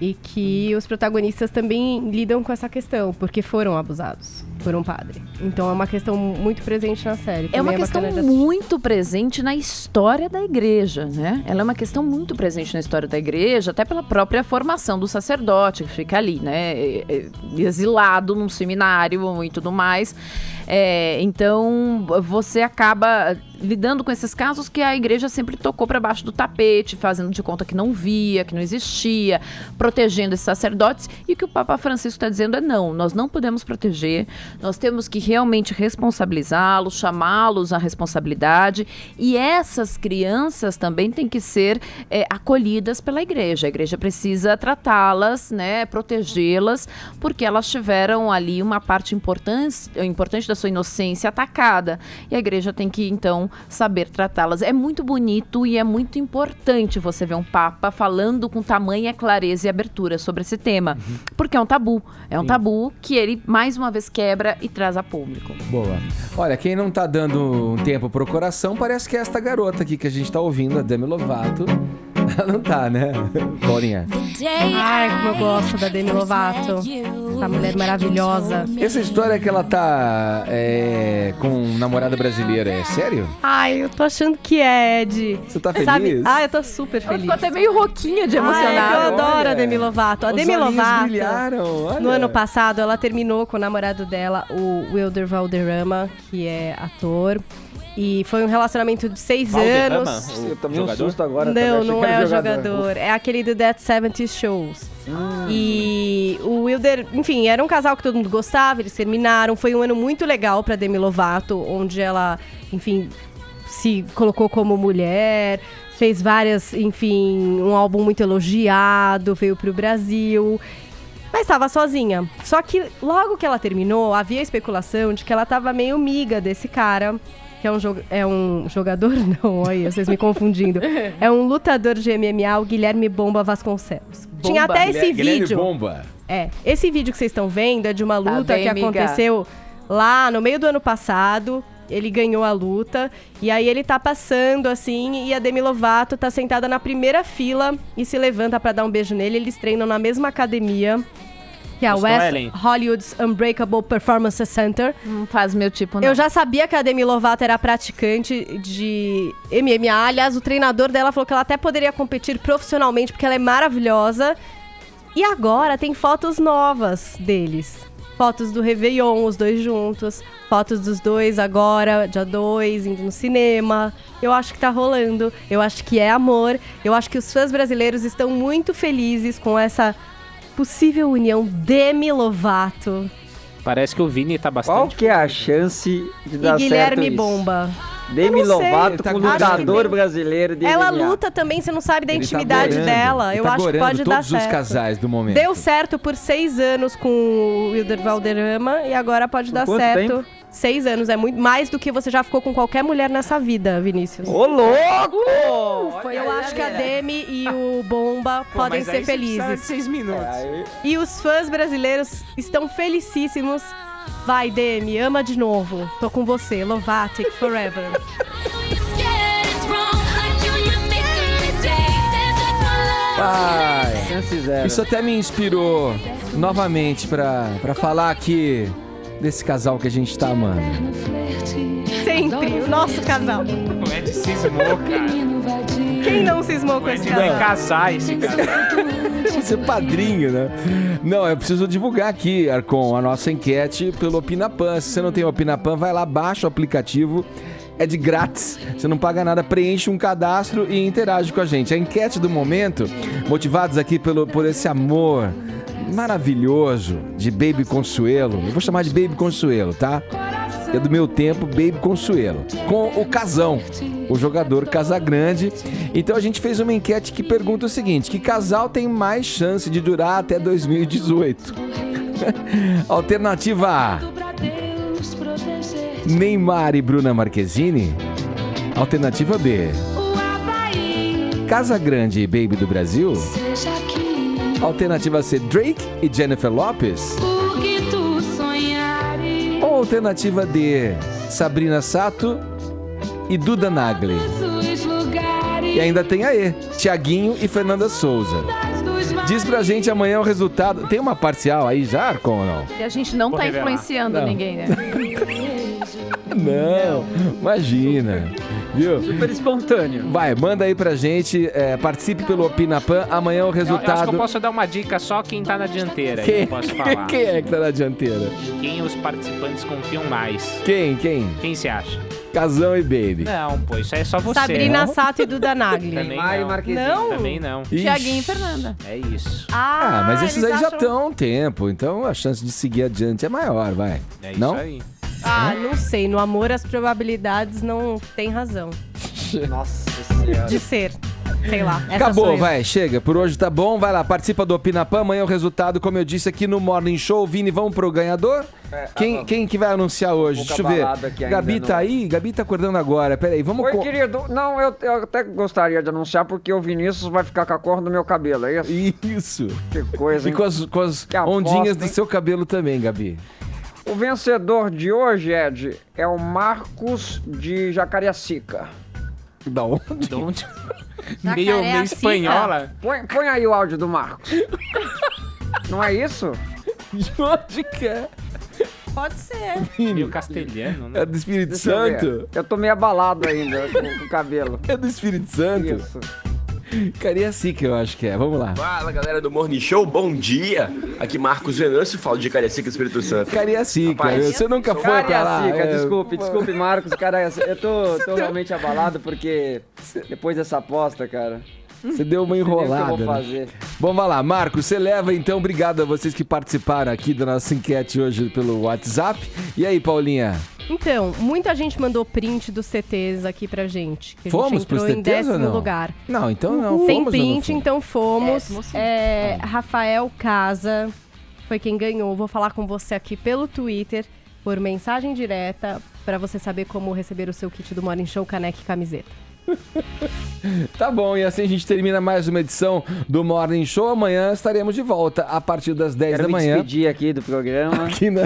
E que os protagonistas também lidam com essa questão, porque foram abusados por um padre. Então é uma questão muito presente na série. É uma questão muito presente na história da igreja, né? Ela é uma questão muito presente na história da igreja, até pela própria formação do sacerdote, que fica ali, né? Exilado num seminário e tudo mais. Então, você acaba lidando com esses casos que a igreja sempre tocou para baixo do tapete, fazendo de conta que não via, que não existia, protegendo esses sacerdotes. E o que o Papa Francisco está dizendo é não, nós não podemos proteger, nós temos que realmente responsabilizá-los, chamá-los à responsabilidade. E essas crianças também têm que ser acolhidas pela igreja. A igreja precisa tratá-las, né, protegê-las, porque elas tiveram ali uma parte importante da sua inocência atacada. E a igreja tem que, então, saber tratá-las. É muito bonito e é muito importante você ver um Papa falando com tamanha clareza e abertura sobre esse tema. Porque é um tabu. É um tabu que ele, mais uma vez, quebra e traz a público. Boa. Olha, quem não tá dando um tempo pro coração parece que é esta garota aqui que a gente tá ouvindo, a Demi Lovato. Ela não tá, né, Paulinha? Ai, como eu gosto da Demi Lovato. Essa mulher maravilhosa. Essa história que ela tá com namorada brasileira, é sério? Ai, eu tô achando que é, Ed. Você tá feliz? Eu tô super feliz. Ela ficou até meio roquinha de emocionada. Eu adoro a Demi Lovato. A Demi Lovato, brilharam, olha. No ano passado, ela terminou com o namorado dela, o Wilder Valderrama, que é ator. E foi um relacionamento de 6 anos. Eu tomei um susto agora. Não é o jogador. É aquele do That 70 Shows. E o Wilder, enfim, era um casal que todo mundo gostava, eles terminaram. Foi um ano muito legal pra Demi Lovato, onde ela, enfim, se colocou como mulher, fez várias, enfim, um álbum muito elogiado, veio pro Brasil. Mas estava sozinha. Só que logo que ela terminou, havia especulação de que ela tava meio amiga desse cara, que é um jogador? Não, olha, vocês me confundindo. É um lutador de MMA, o Guilherme Bomba Vasconcelos. Tinha até esse vídeo. Bomba. Esse vídeo que vocês estão vendo é de uma luta que aconteceu lá no meio do ano passado. Ele ganhou a luta. E aí ele tá passando assim, e a Demi Lovato tá sentada na primeira fila e se levanta pra dar um beijo nele. Eles treinam na mesma academia, que é a West Hollywood's Unbreakable Performance Center. Não faz meu tipo, não. Eu já sabia que a Demi Lovato era praticante de MMA. Aliás, o treinador dela falou que ela até poderia competir profissionalmente, porque ela é maravilhosa. E agora tem fotos novas deles. Fotos do Réveillon, os dois juntos. Fotos dos dois agora, dia 2, indo no cinema. Eu acho que tá rolando. Eu acho que é amor. Eu acho que os fãs brasileiros estão muito felizes com essa possível união Demi Lovato. Parece que o Vini tá bastante... Qual que é a chance de dar certo isso? E Guilherme Bomba. Demi Lovato com lutador brasileiro de Ela MMA. luta também, você não sabe da intimidade dela. Eu acho que pode dar certo. Todos os casais do momento. Deu certo por 6 anos com o Wilder Valderrama e agora pode dar certo. Tempo? 6 anos, é muito mais do que você já ficou com qualquer mulher nessa vida, Vinícius. Ô, louco! Eu acho que a Demi e o Bomba podem ser felizes. 6 minutos. E os fãs brasileiros estão felicíssimos. Vai, Demi, ama de novo. Tô com você, Lovatic forever. Pai, isso até me inspirou novamente pra falar aqui desse casal que a gente tá amando. Sempre, o nosso casal. O Ed cismou, cara. Quem não cismou com esse casal? Vai casar esse cara. Ser padrinho, né? Não, eu preciso divulgar aqui, Arcon, a nossa enquete pelo Opinapan. Se você não tem o Opinapan, vai lá, baixa o aplicativo. É de grátis, você não paga nada, preenche um cadastro e interage com a gente. A enquete do momento, motivados aqui por esse amor maravilhoso de Baby Consuelo. Eu vou chamar de Baby Consuelo, tá? É do meu tempo, Baby Consuelo. Com o Casão, o jogador Casagrande. Então a gente fez uma enquete que pergunta o seguinte: que casal tem mais chance de durar até 2018? Alternativa A: Neymar e Bruna Marquezine. Alternativa B: Casagrande e Baby do Brasil. Alternativa C: Drake e Jennifer Lopez. Ou alternativa D: Sabrina Sato e Duda Nagli. E ainda tem a E: Thiaguinho e Fernanda Souza. Diz pra gente amanhã o resultado. Tem uma parcial aí já, Arcon, ou não? E a gente não tá influenciando ninguém, né? Não, imagina. Viu? Super espontâneo. Vai, manda aí pra gente, participe pelo Opinapan, amanhã o resultado... Eu acho que eu posso dar uma dica só quem tá na dianteira, Quem? eu posso falar. Quem é que tá na dianteira? Quem os participantes confiam mais. Quem? Quem você acha? Casão e Baby. Não, pô, isso aí é só você. Sabrina não? Sato e Duda Nagli. Também Mário não. Marquezine. Não? Também não. Ixi. Tiaguinho e Fernanda. É isso. Ah, mas esses aí já acham- estão há um tempo, então a chance de seguir adiante é maior, vai. É isso Não? aí. Ah, não sei. No amor, as probabilidades não têm razão Nossa senhora. de ser. Sei lá. Essa Acabou, sou eu. vai, chega. Por hoje tá bom. Vai lá, participa do Opinapan. Amanhã o resultado, como eu disse aqui no Morning Show. Vini, vamos pro ganhador? Quem que vai anunciar hoje? Pouca Deixa eu ver. balada aqui ainda Gabi não. tá aí? Gabi tá acordando agora. Pera aí, vamos... Oi, querido. Não, eu até gostaria de anunciar porque o Vinícius vai ficar com a cor do meu cabelo, é isso? Isso. Que coisa, E hein? com as Que aposta, ondinhas do hein? seu cabelo também, Gabi. O vencedor de hoje, Ed, é o Marcos de Jacarecica. Da onde? De onde? Jacaré meio Acica. espanhola. Põe aí o áudio do Marcos. Não é isso? De onde que é? Pode ser. Meio castelhano, né? É do Espírito Deixa eu ver. Santo? Eu tô meio abalado ainda com o cabelo. É do Espírito Santo? Isso. Cariacica, eu acho que é. Vamos lá. Fala, galera do Morning Show, bom dia. Aqui Marcos Venâncio, falo de Cariacica, Espírito Santo. Cariacica, Rapaz, você nunca foi pra lá. Cariacica, é. desculpe, Marcos, cara, eu tô realmente abalado porque depois dessa aposta, cara, Você deu uma não sei nem o que enrolada. eu vou né? fazer. Bom, vai lá, Marcos, você leva então. Obrigado a vocês que participaram aqui da nossa enquete hoje pelo WhatsApp. E aí, Paulinha? Então, muita gente mandou print dos CTs aqui pra gente. Que a Fomos gente entrou pros em CTs ou 10º não? lugar. Não, então não. Tem Fomos ou não print, fomos? então fomos. 10º, sim. Rafael Casa foi quem ganhou. Vou falar com você aqui pelo Twitter, por mensagem direta, pra você saber como receber o seu kit do Morning Show, caneca e camiseta. Tá bom, e assim a gente termina mais uma edição do Morning Show. Amanhã estaremos de volta a partir das 10 Quero da me manhã. despedir aqui do programa. Aqui na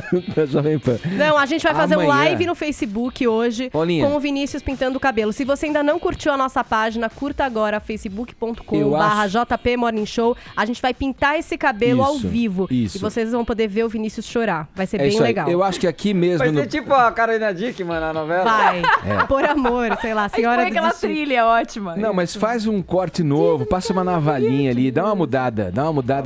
Jovem Pan. Não, a gente vai fazer um Amanhã. live no Facebook hoje Paulinha. com o Vinícius pintando o cabelo. Se você ainda não curtiu a nossa página, curta agora facebook.com/JP Morning Show. A gente vai pintar esse cabelo ao Isso, vivo. isso. E vocês vão poder ver o Vinícius chorar. Vai ser É bem isso aí. legal. Eu acho que aqui mesmo Vai no... ser tipo a Carolina Dickman na novela. Vai. É. Por amor, sei lá, senhora Põe do aquela destino. trilha ótima. Não, mas faz um corte novo, passa uma navalhinha ali, dá uma mudada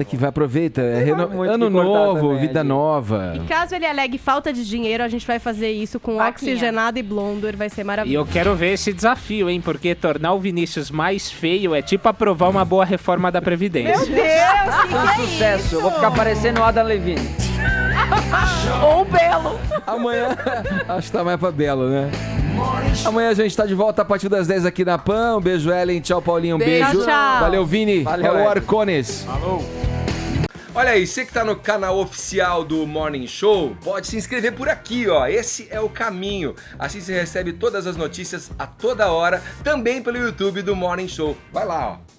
que vai, aproveita, muito ano que cortar novo, também, vida Adi. nova. E caso ele alegue falta de dinheiro, a gente vai fazer isso com Vaquinha. oxigenado e blonder, vai ser E maravilhoso. eu quero ver esse desafio, hein? Porque tornar o Vinícius mais feio é tipo aprovar uma boa reforma da Previdência. Meu Deus, que Foi um sucesso. Eu vou ficar parecendo o Adam Levine. Ou Belo. Amanhã, acho que tá mais pra Belo, né? Amanhã a gente tá de volta a partir das 10 aqui na PAN. Um beijo, Ellen. Tchau, Paulinho. Um Beijo. beijo. Tchau. Valeu, Vini. Valeu, Falou, Ellen. Arcones. Falou! Olha aí, você que tá no canal oficial do Morning Show, pode se inscrever por aqui, ó. Esse é o caminho. Assim você recebe todas as notícias a toda hora, também pelo YouTube do Morning Show. Vai lá, ó.